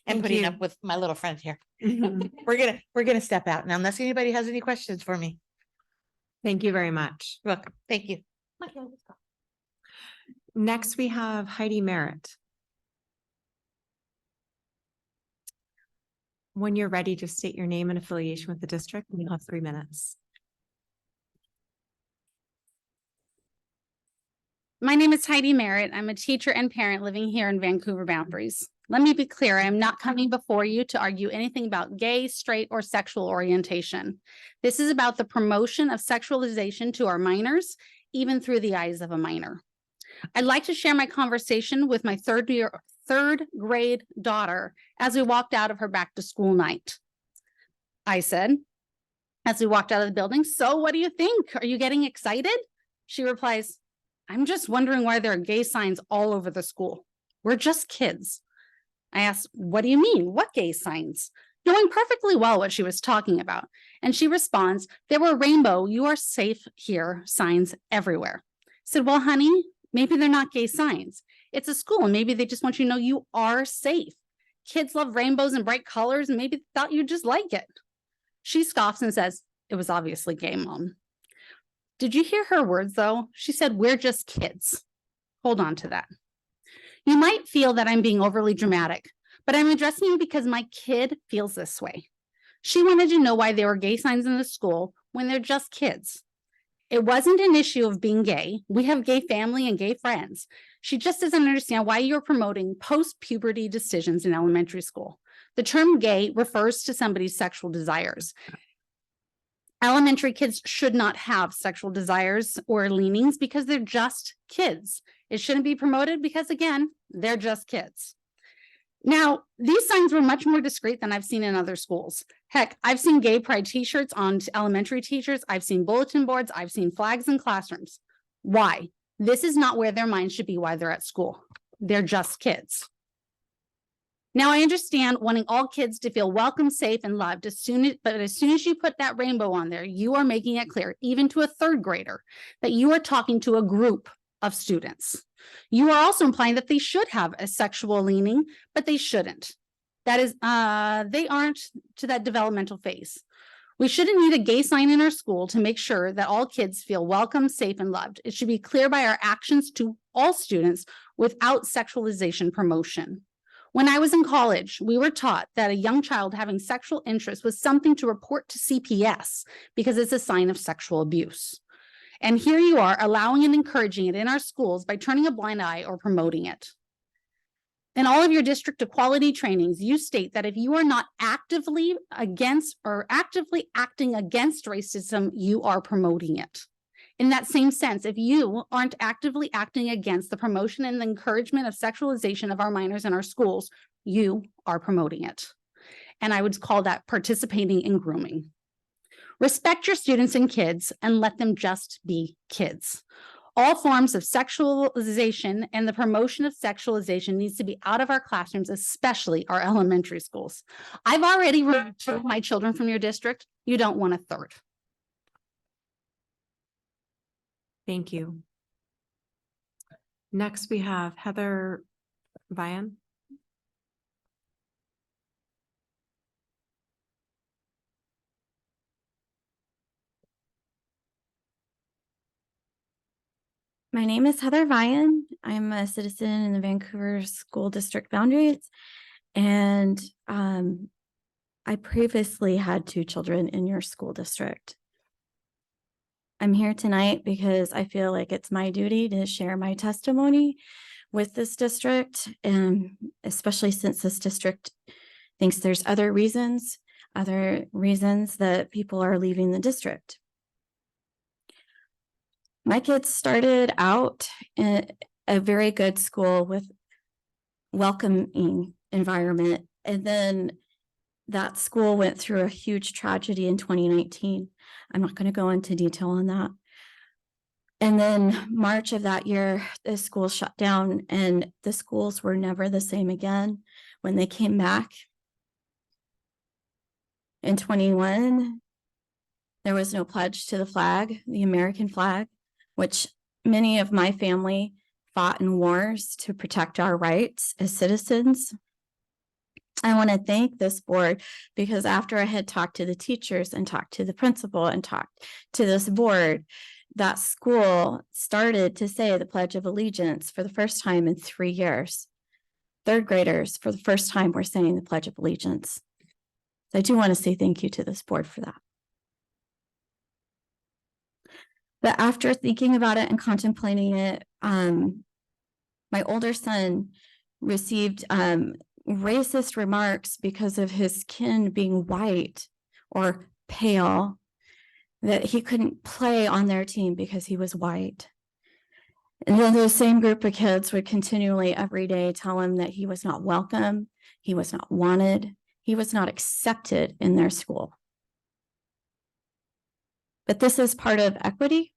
and Thank putting you. up with my little friend here. We're gonna step out now unless anybody has any questions for me. Thank you very much. You're welcome. Thank you. Next, we have Heidi Merritt. When you're ready, just state your name and affiliation with the district, and you'll have 3 minutes. My name is Heidi Merritt. I'm a teacher and parent living here in Vancouver Boundaries. Let me be clear, I am not coming before you to argue anything about gay, straight, or sexual orientation. This is about the promotion of sexualization to our minors, even through the eyes of a minor. I'd like to share my conversation with my third grade daughter as we walked out of her back to school night. I said, as we walked out of the building, "So what do you think? Are you getting excited?" She replies, "I'm just wondering why there are gay signs all over the school. We're just kids." I asked, "What do you mean? What gay signs?" Knowing perfectly well what she was talking about. And she responds, "There were rainbow, you are safe here signs everywhere." I said, "Well, honey, maybe they're not gay signs. It's a school and maybe they just want you to know you are safe. Kids love rainbows and bright colors and maybe thought you'd just like it." She scoffs and says, "It was obviously gay, Mom." Did you hear her words though? She said, "We're just kids." Hold on to that. You might feel that I'm being overly dramatic, but I'm addressing you because my kid feels this way. She wanted to know why there were gay signs in the school when they're just kids. It wasn't an issue of being gay. We have gay family and gay friends. She just doesn't understand why you're promoting post-puberty decisions in elementary school. The term gay refers to somebody's sexual desires. Elementary kids should not have sexual desires or leanings because they're just kids. It shouldn't be promoted because, again, they're just kids. Now, these signs were much more discreet than I've seen in other schools. Heck, I've seen gay pride t-shirts on elementary teachers. I've seen bulletin boards. I've seen flags in classrooms. Why? This is not where their minds should be while they're at school. They're just kids. Now, I understand wanting all kids to feel welcome, safe, and loved but as soon as you put that rainbow on there, you are making it clear, even to a third grader, that you are talking to a group of students. You are also implying that they should have a sexual leaning, but they shouldn't. That is, they aren't to that developmental phase. We shouldn't need a gay sign in our school to make sure that all kids feel welcome, safe, and loved. It should be clear by our actions to all students without sexualization promotion. When I was in college, we were taught that a young child having sexual interest was something to report to CPS because it's a sign of sexual abuse. And here you are allowing and encouraging it in our schools by turning a blind eye or promoting it. In all of your district equality trainings, you state that if you are not actively against or actively acting against racism, you are promoting it. In that same sense, if you aren't actively acting against the promotion and the encouragement of sexualization of our minors in our schools, you are promoting it. And I would call that participating in grooming. Respect your students and kids and let them just be kids. All forms of sexualization and the promotion of sexualization needs to be out of our classrooms, especially our elementary schools. I've already removed my children from your district. You don't want a third. Thank you. Next, we have Heather Vian. My name is Heather Vian. I'm a citizen in the Vancouver School District boundaries, and I previously had 2 children in your school district. I'm here tonight because I feel like it's my duty to share my testimony with this district, and especially since this district thinks there's other reasons that people are leaving the district. My kids started out in a very good school with welcoming environment, and then that school went through a huge tragedy in 2019. I'm not going to go into detail on that. And then March of that year, the school shut down, and the schools were never the same again. When they came back in 21, there was no pledge to the flag, the American flag, which many of my family fought in wars to protect our rights as citizens. I want to thank this board because after I had talked to the teachers and talked to the principal and talked to this board, that school started to say the Pledge of Allegiance for the first time in 3 years. Third graders, for the first time, were saying the Pledge of Allegiance. So I do want to say thank you to this board for that. But after thinking about it and contemplating it, my older son received racist remarks because of his skin being white or pale, that he couldn't play on their team because he was white. And then those same group of kids would continually every day tell him that he was not welcome, he was not wanted, he was not accepted in their school. But this is part of equity?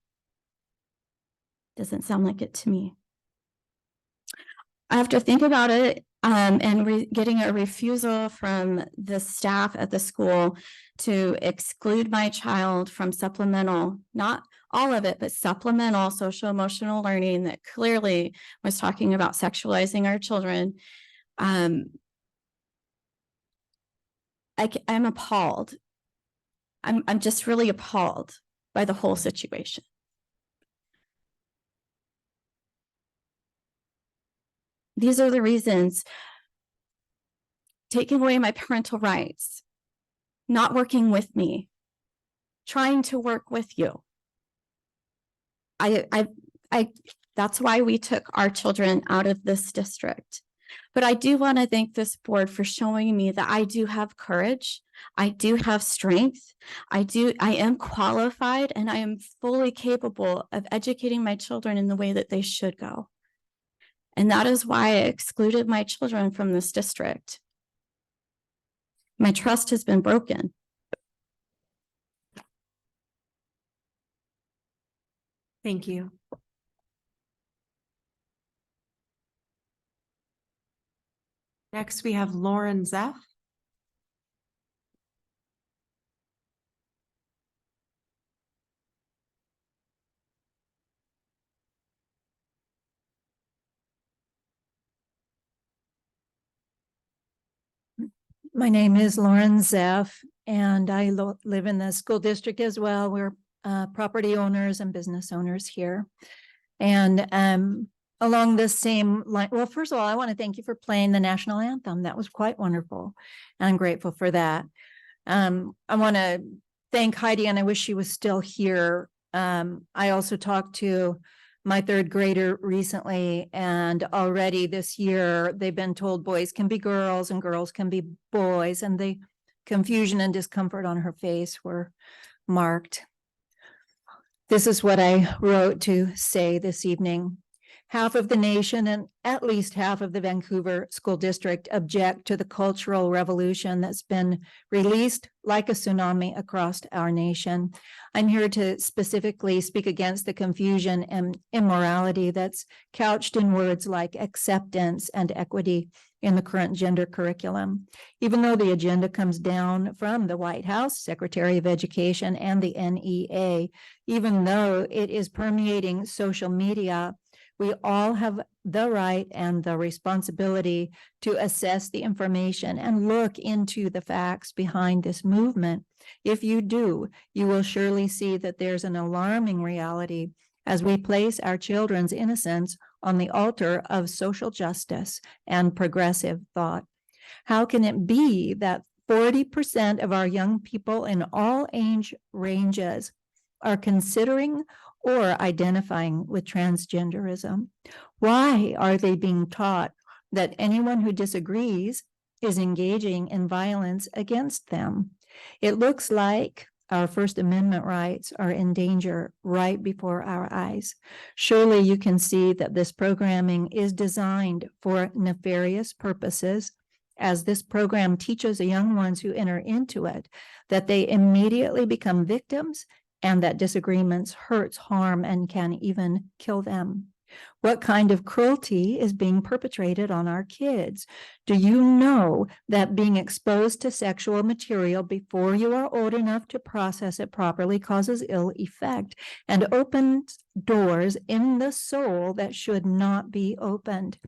Doesn't sound like it to me. I have to think about it and getting a refusal from the staff at the school to exclude my child from supplemental, not all of it, but supplemental social emotional learning that clearly was talking about sexualizing our children. I'm appalled. I'm just really appalled by the whole situation. These are the reasons: taking away my parental rights, not working with me, trying to work with you. That's why we took our children out of this district. But I do want to thank this board for showing me that I do have courage. I do have strength. I am qualified, and I am fully capable of educating my children in the way that they should go. And that is why I excluded my children from this district. My trust has been broken. Thank you. Next, we have Lauren Zeff. My name is Lauren Zeff, and I live in the school district as well. We're property owners and business owners here. And along the same line, well, first of all, I want to thank you for playing the national anthem. That was quite wonderful. I'm grateful for that. I want to thank Heidi, and I wish she was still here. I also talked to my third grader recently, and already this year they've been told boys can be girls and girls can be boys, and the confusion and discomfort on her face were marked. This is what I wrote to say this evening. Half of the nation and at least half of the Vancouver School District object to the cultural revolution that's been released like a tsunami across our nation. I'm here to specifically speak against the confusion and immorality that's couched in words like acceptance and equity in the current gender curriculum. Even though the agenda comes down from the White House, Secretary of Education, and the NEA, even though it is permeating social media, we all have the right and the responsibility to assess the information and look into the facts behind this movement. If you do, you will surely see that there's an alarming reality as we place our children's innocence on the altar of social justice and progressive thought. How can it be that 40% of our young people in all age ranges are considering or identifying with transgenderism? Why are they being taught that anyone who disagrees is engaging in violence against them? It looks like our First Amendment rights are in danger right before our eyes. Surely you can see that this programming is designed for nefarious purposes, as this program teaches the young ones who enter into it that they immediately become victims and that disagreements hurts, harm, and can even kill them. What kind of cruelty is being perpetrated on our kids? Do you know that being exposed to sexual material before you are old enough to process it properly causes ill effect and opens doors in the soul that should not be opened?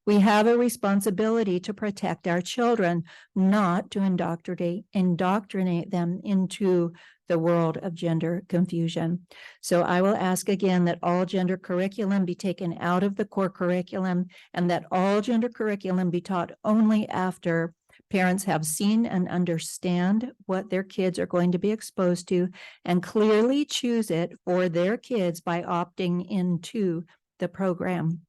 We have a responsibility to protect our children, not to indoctrinate them into the world of gender confusion. So I will ask again that all gender curriculum be taken out of the core curriculum and that all gender curriculum be taught only after parents have seen and understand what their kids are going to be exposed to and clearly choose it for their kids by opting into the program.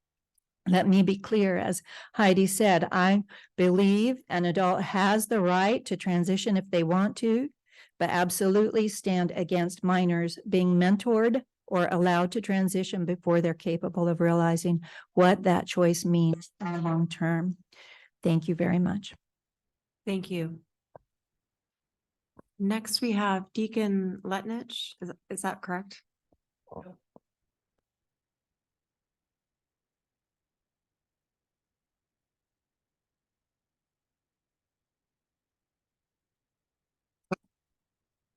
Let me be clear, as Heidi said, I believe an adult has the right to transition if they want to, but absolutely stand against minors being mentored or allowed to transition before they're capable of realizing what that choice means in the long term. Thank you very much. Thank you. Next, we have Deacon Letnich. Is that correct?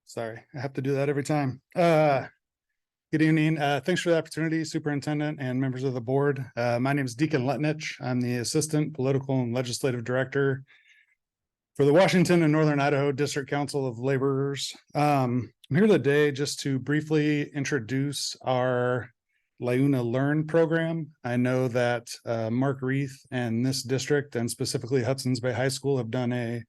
Sorry, I have to do that every time. Good evening. Thanks for the opportunity, Superintendent and members of the board. My name is Deacon Letnich. I'm the Assistant Political and Legislative Director for the Washington and Northern Idaho District Council of Laborers. I'm here today just to briefly introduce our LIUNA Learn program. I know that Mark Reith and this district, and specifically Hudson's Bay High School, have done a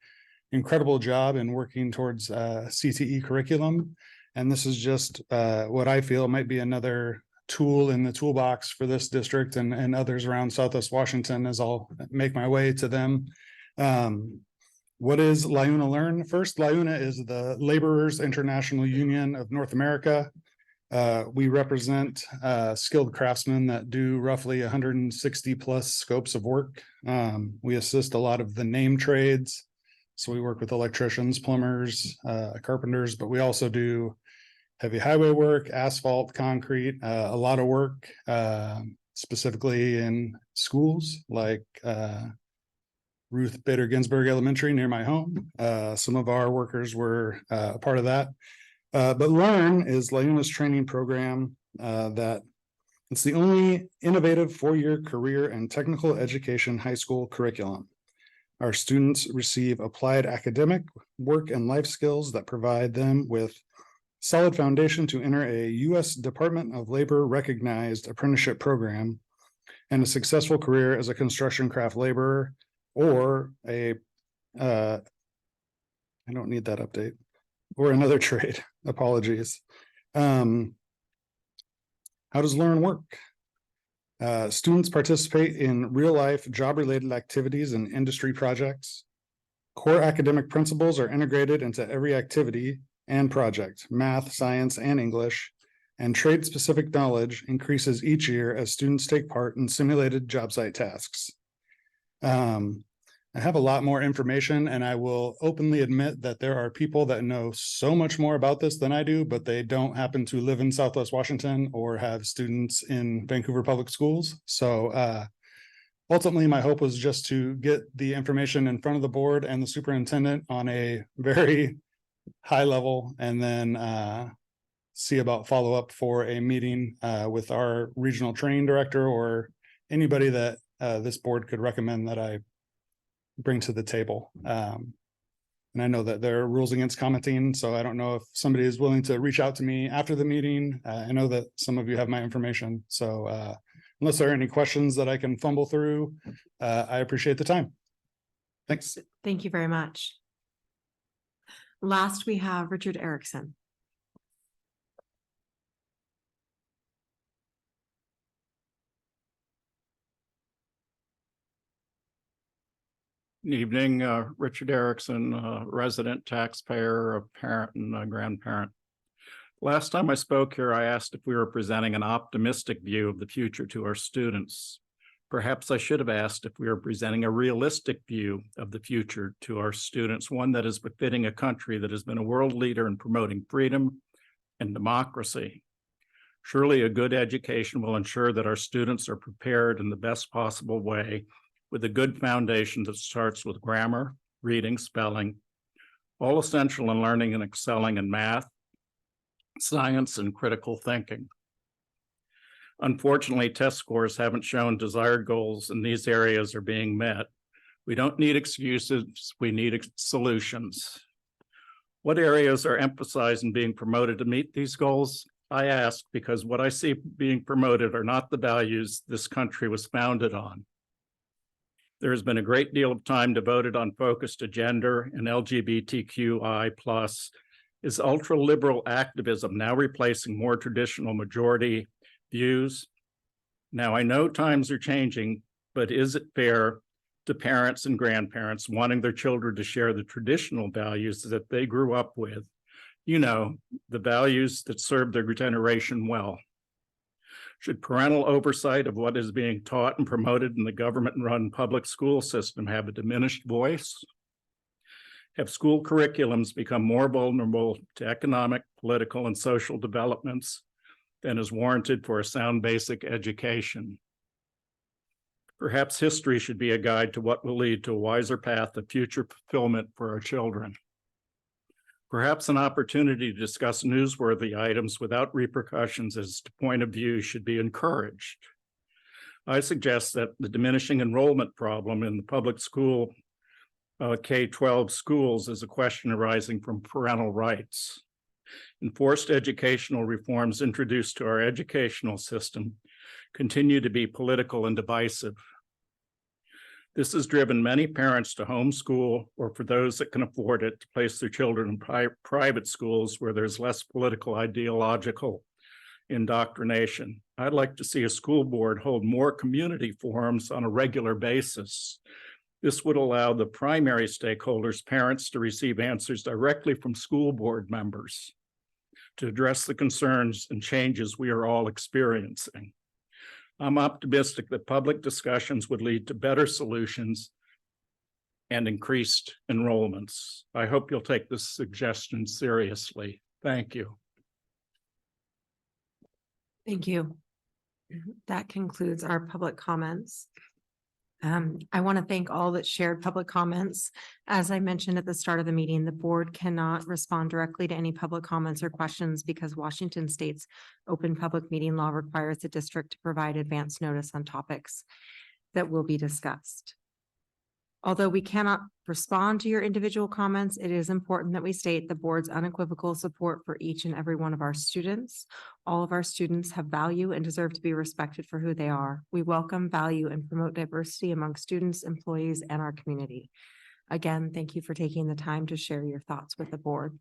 incredible job in working towards CTE curriculum. And this is just what I feel might be another tool in the toolbox for this district and others around Southwest Washington as I'll make my way to them. What is LIUNA Learn? First, LIUNA is the Laborers International Union of North America. We represent skilled craftsmen that do roughly 160 plus scopes of work. We assist a lot of the name trades. So we work with electricians, plumbers, carpenters, but we also do heavy highway work, asphalt, concrete, a lot of work, specifically in schools like Ruth Bader Ginsburg Elementary near my home. Some of our workers were a part of that. But Learn is Layuna's training program that it's the only innovative four-year career and technical education high school curriculum. Our students receive applied academic, work, and life skills that provide them with solid foundation to enter a U.S. Department of Labor recognized apprenticeship program and a successful career as a construction craft laborer or I don't need that update, or another trade. Apologies. How does Learn work? Students participate in real-life job-related activities and industry projects. Core academic principles are integrated into every activity and project, math, science, and English, and trade-specific knowledge increases each year as students take part in simulated job site tasks. I have a lot more information, and I will openly admit that there are people that know so much more about this than I do, but they don't happen to live in Southwest Washington or have students in Vancouver Public Schools. So ultimately, my hope was just to get the information in front of the board and the superintendent on a very high level, and then see about follow-up for a meeting with our regional training director or anybody that this board could recommend that I bring to the table. And I know that there are rules against commenting, so I don't know if somebody is willing to reach out to me after the meeting. I know that some of you have my information, so unless there are any questions that I can fumble through, I appreciate the time. Thanks. Thank you very much. Last, we have Richard Erickson. Good evening, Richard Erickson, resident taxpayer, a parent and a grandparent. Last time I spoke here, I asked if we were presenting an optimistic view of the future to our students. Perhaps I should have asked if we were presenting a realistic view of the future to our students, one that is befitting a country that has been a world leader in promoting freedom and democracy. Surely a good education will ensure that our students are prepared in the best possible way with a good foundation that starts with grammar, reading, spelling, all essential in learning and excelling in math, science, and critical thinking. Unfortunately, test scores haven't shown desired goals in these areas are being met. We don't need excuses, we need solutions. What areas are emphasized and being promoted to meet these goals? I ask because what I see being promoted are not the values this country was founded on. There has been a great deal of time devoted on focus to gender and LGBTQI+. Is ultra-liberal activism now replacing more traditional majority views? Now, I know times are changing, but is it fair to parents and grandparents wanting their children to share the traditional values that they grew up with? You know, the values that served their generation well. Should parental oversight of what is being taught and promoted in the government-run public school system have a diminished voice? Have school curriculums become more vulnerable to economic, political, and social developments than is warranted for a sound basic education? Perhaps history should be a guide to what will lead to a wiser path of future fulfillment for our children. Perhaps an opportunity to discuss newsworthy items without repercussions as to point of view should be encouraged. I suggest that the diminishing enrollment problem in the public school K-12 schools is a question arising from parental rights. Enforced educational reforms introduced to our educational system continue to be political and divisive. This has driven many parents to homeschool, or for those that can afford it, to place their children in private schools where there's less political ideological indoctrination. I'd like to see a school board hold more community forums on a regular basis. This would allow the primary stakeholders, parents, to receive answers directly from school board members to address the concerns and changes we are all experiencing. I'm optimistic that public discussions would lead to better solutions and increased enrollments. I hope you'll take this suggestion seriously. Thank you. Thank you. That concludes our public comments. I want to thank all that shared public comments. As I mentioned at the start of the meeting, the board cannot respond directly to any public comments or questions because Washington State's open public meeting law requires the district to provide advance notice on topics that will be discussed. Although we cannot respond to your individual comments, it is important that we state the board's unequivocal support for each and every one of our students. All of our students have value and deserve to be respected for who they are. We welcome, value, and promote diversity among students, employees, and our community. Again, thank you for taking the time to share your thoughts with the board.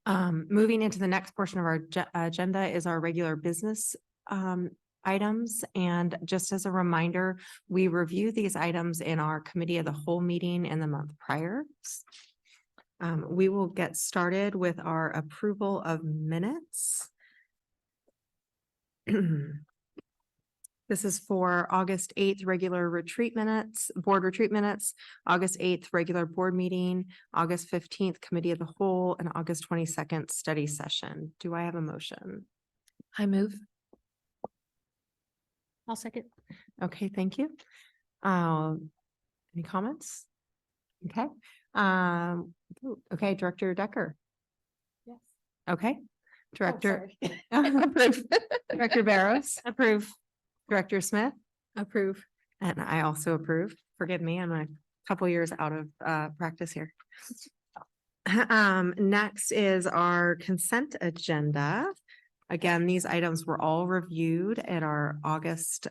Moving into the next portion of our agenda is our regular business items. And just as a reminder, we review these items in our committee of the whole meeting in the month prior. We will get started with our approval of minutes. This is for August 8th, regular retreat minutes, board retreat minutes, August 8th, regular board meeting, August 15th, committee of the whole, and August 22nd, study session. Do I have a motion? I move. I'll second. Okay, thank you. Any comments? Okay. Okay, Director Decker. Yes. Okay. Director. Approve. Director Barrows. Approve. Director Smith. Approve. And I also approve. Forgive me, I'm a couple years out of practice here. Next is our consent agenda. Again, these items were all reviewed at our August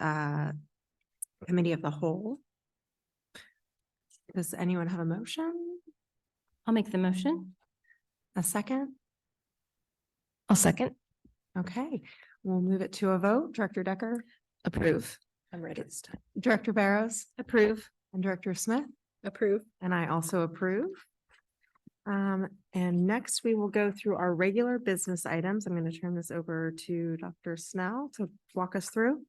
committee of the whole. Does anyone have a motion? I'll make the motion. A second? I'll second. Okay, we'll move it to a vote. Director Decker? Approve. I'm ready this time. Director Barrows? Approve. And Director Smith? Approve. And I also approve. And next we will go through our regular business items. I'm going to turn this over to Dr. Snell to walk us through.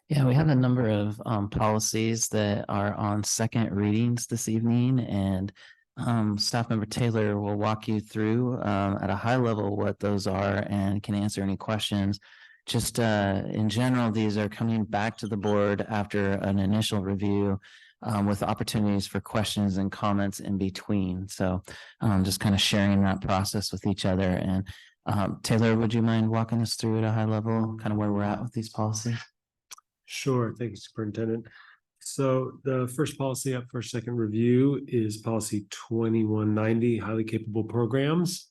Yeah, we have a number of policies that are on second readings this evening, and staff member Taylor will walk you through at a high level what those are and can answer any questions. Just in general, these are coming back to the board after an initial review with opportunities for questions and comments in between. So just kind of sharing that process with each other. And Taylor, would you mind walking us through at a high level, kind of where we're at with these policies? Sure. Thank you, Superintendent. So the first policy up for second review is policy 2190, highly capable programs.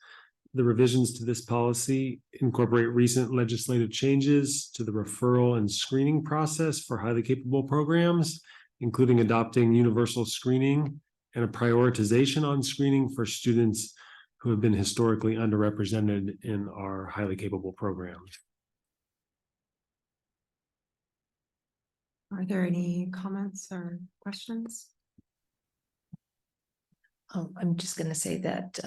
The revisions to this policy incorporate recent legislative changes to the referral and screening process for highly capable programs, including adopting universal screening and a prioritization on screening for students who have been historically underrepresented in our highly capable programs. Are there any comments or questions? I'm just going to say that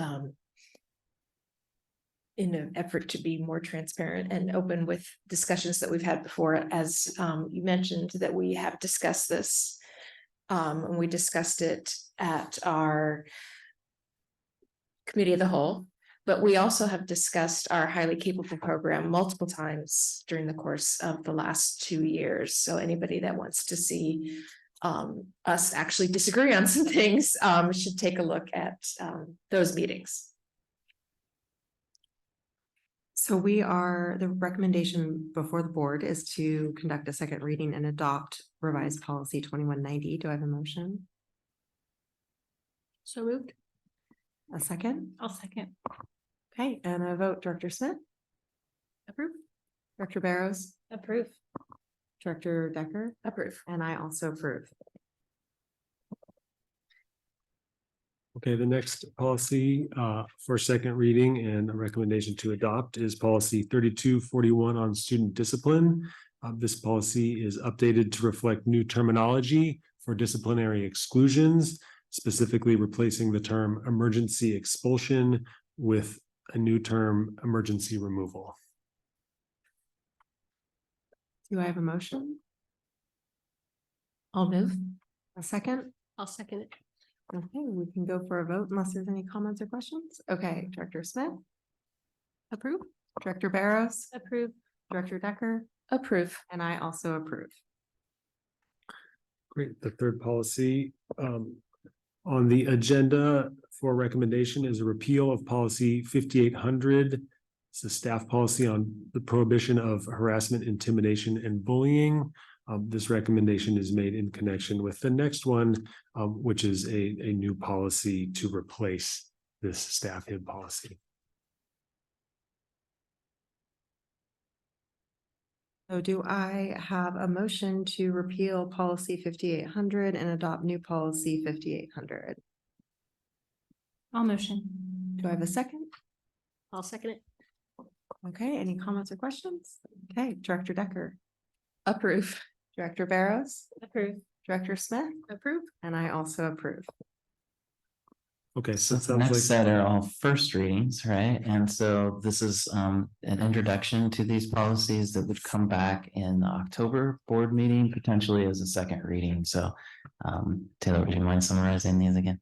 in an effort to be more transparent and open with discussions that we've had before, as you mentioned, that we have discussed this. And we discussed it at our committee of the whole, but we also have discussed our highly capable program multiple times during the course of the last 2 years. So anybody that wants to see us actually disagree on some things should take a look at those meetings. So the recommendation before the board is to conduct a second reading and adopt revised policy 2190. Do I have a motion? So moved. A second? I'll second. Okay, and a vote. Director Smith? Approve. Director Barrows? Approve. Director Decker? Approve. And I also approve. Okay, the next policy for second reading and a recommendation to adopt is policy 3241 on student discipline. This policy is updated to reflect new terminology for disciplinary exclusions, specifically replacing the term emergency expulsion with a new term, emergency removal. Do I have a motion? I'll move. A second? I'll second it. Okay, we can go for a vote unless there's any comments or questions. Okay, Director Smith? Approve. Director Barrows? Approve. Director Decker? Approve. And I also approve. Great. The third policy on the agenda for recommendation is a repeal of policy 5800. It's a staff policy on the prohibition of harassment, intimidation, and bullying. This recommendation is made in connection with the next one, which is a new policy to replace this staff hid policy. So do I have a motion to repeal policy 5800 and adopt new policy 5800? I'll motion. Do I have a second? I'll second it. Okay, any comments or questions? Okay, Director Decker, Approve. Director Barrows, Approve. Director Smith, Approve. and I also approve. Okay, So so it the sounds next like set are all first readings, right? And so this is an introduction to these policies that would come back in the October board meeting, potentially as a second reading. So Taylor, would you mind summarizing these again?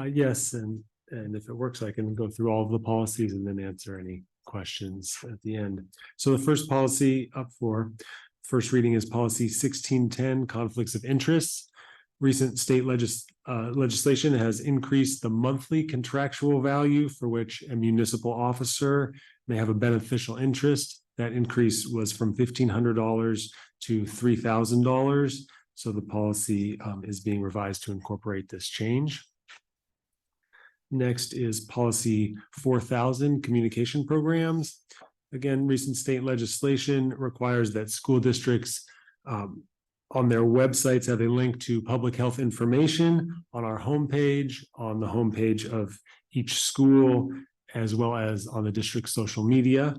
yes, and if it works, I can go through all of the policies and then answer any questions at the end. So the first policy up for first reading is policy 1610, conflicts of interest. Recent state legislation has increased the monthly contractual value for which a municipal officer may have a beneficial interest. That increase was from $1,500 to $3,000. So the policy is being revised to incorporate this change. Next is policy 4000, communication programs. Again, recent state legislation requires that school districts on their websites have a link to public health information on our homepage, on the homepage of each school, as well as on the district's social media.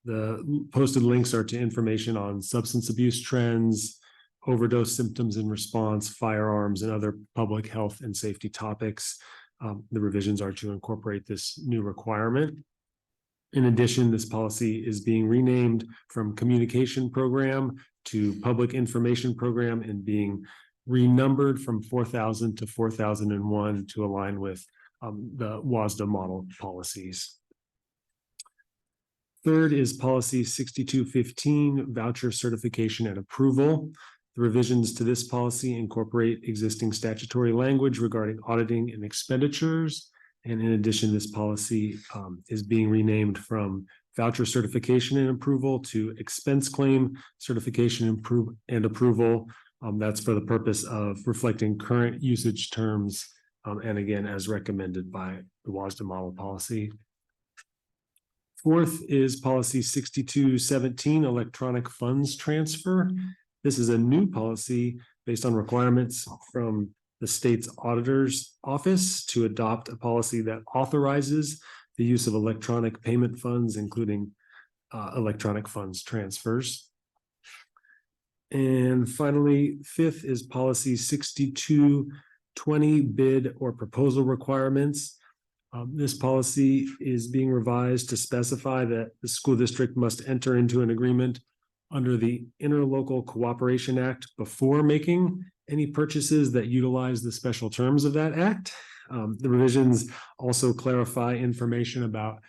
The posted links are to information on substance abuse trends, overdose symptoms and response, firearms, and other public health and safety topics. The revisions are to incorporate this new requirement. In addition, this policy is being renamed from communication program to public information program and being renumbered from 4000 to 4001 to align with the WASDA model policies. Third is policy 6215, voucher certification and approval. The revisions to this policy incorporate existing statutory language regarding auditing and expenditures. And in addition, this policy is being renamed from voucher certification and approval to expense claim certification and approval. That's for the purpose of reflecting current usage terms. And again, as recommended by the WASDA model policy. Fourth is policy 6217, electronic funds transfer. This is a new policy based on requirements from the state's auditor's office to adopt a policy that authorizes the use of electronic payment funds, including electronic funds transfers. And finally, fifth is policy 6220, bid or proposal requirements. This policy is being revised to specify that the school district must enter into an agreement under the Interlocal Cooperation Act before making any purchases that utilize the special terms of that act. The revisions also clarify information about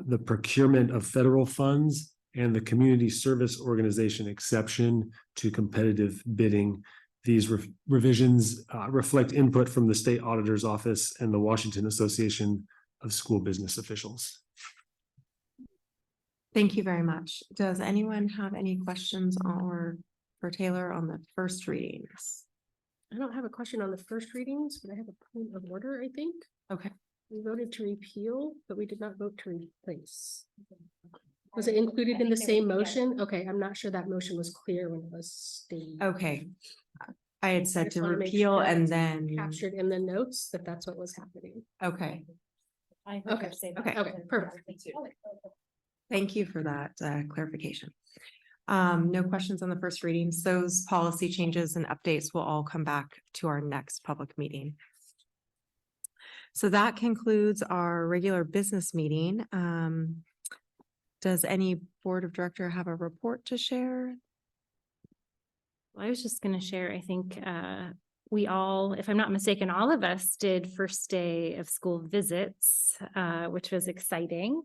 the procurement of federal funds and the community service organization exception to competitive bidding. These revisions reflect input from the state auditor's office and the Washington Association of School Business Officials. Thank you very much. Does anyone have any questions for Taylor on the first readings? I don't have a question on the first readings, but I have a point of order, I think. Okay. We voted to repeal, but we did not vote to replace. Was it included in the same motion? Okay, I'm not sure that motion was clear when it was stated. Okay. I had said just to wanna make repeal sure and it's then, Captured in the notes that that's what was happening. okay. Okay, okay, perfect. Thank you for that clarification. No questions on the first readings. Those policy changes and updates will all come back to our next public meeting. So that concludes our regular business meeting. Does any board of director have a report to share? Well, I was just gonna share, I think we all, if I'm not mistaken, all of us did first day of school visits, which was exciting.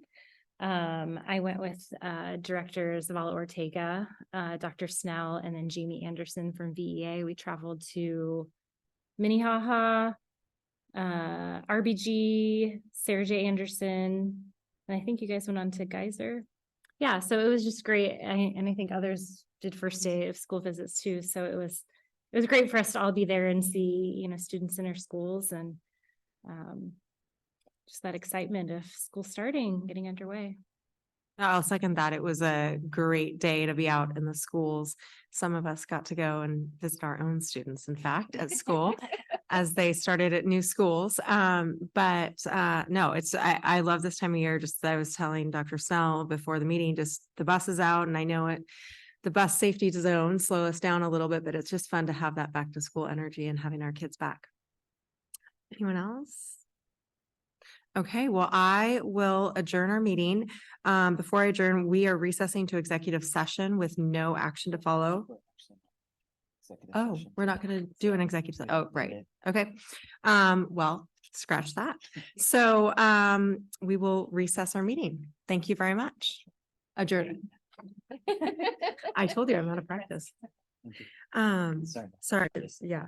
I went with directors Vala Ortega, Dr. Snell, and then Jamie Anderson from VEA. We traveled to Minnehaha, RBG, Sarah J. Anderson, and I think you guys went on to Geyser. Yeah, so it was just great. And I think others did first day of school visits too. So it was great for us to all be there and see, students in our schools and just that excitement of school starting, getting underway. I'll second that. It was a great day to be out in the schools. Some of us got to go and visit our own students, in fact, at school as they started at new schools. No, I love this time of year. Just I was telling Dr. Snell before the meeting, just the bus is out and I know it. The bus safety zone slow us down a little bit, but it's just fun to have that back to school energy and having our kids back. Anyone else? Okay, well, I will adjourn our meeting. Before I adjourn, we are recessing to executive session with no action to follow. Oh, we're not going to do an executive. Oh, right. Okay. Well, scratch that. So we will recess our meeting. Thank you very much. Adjourn. I told you I'm out of practice. Sorry. Yeah.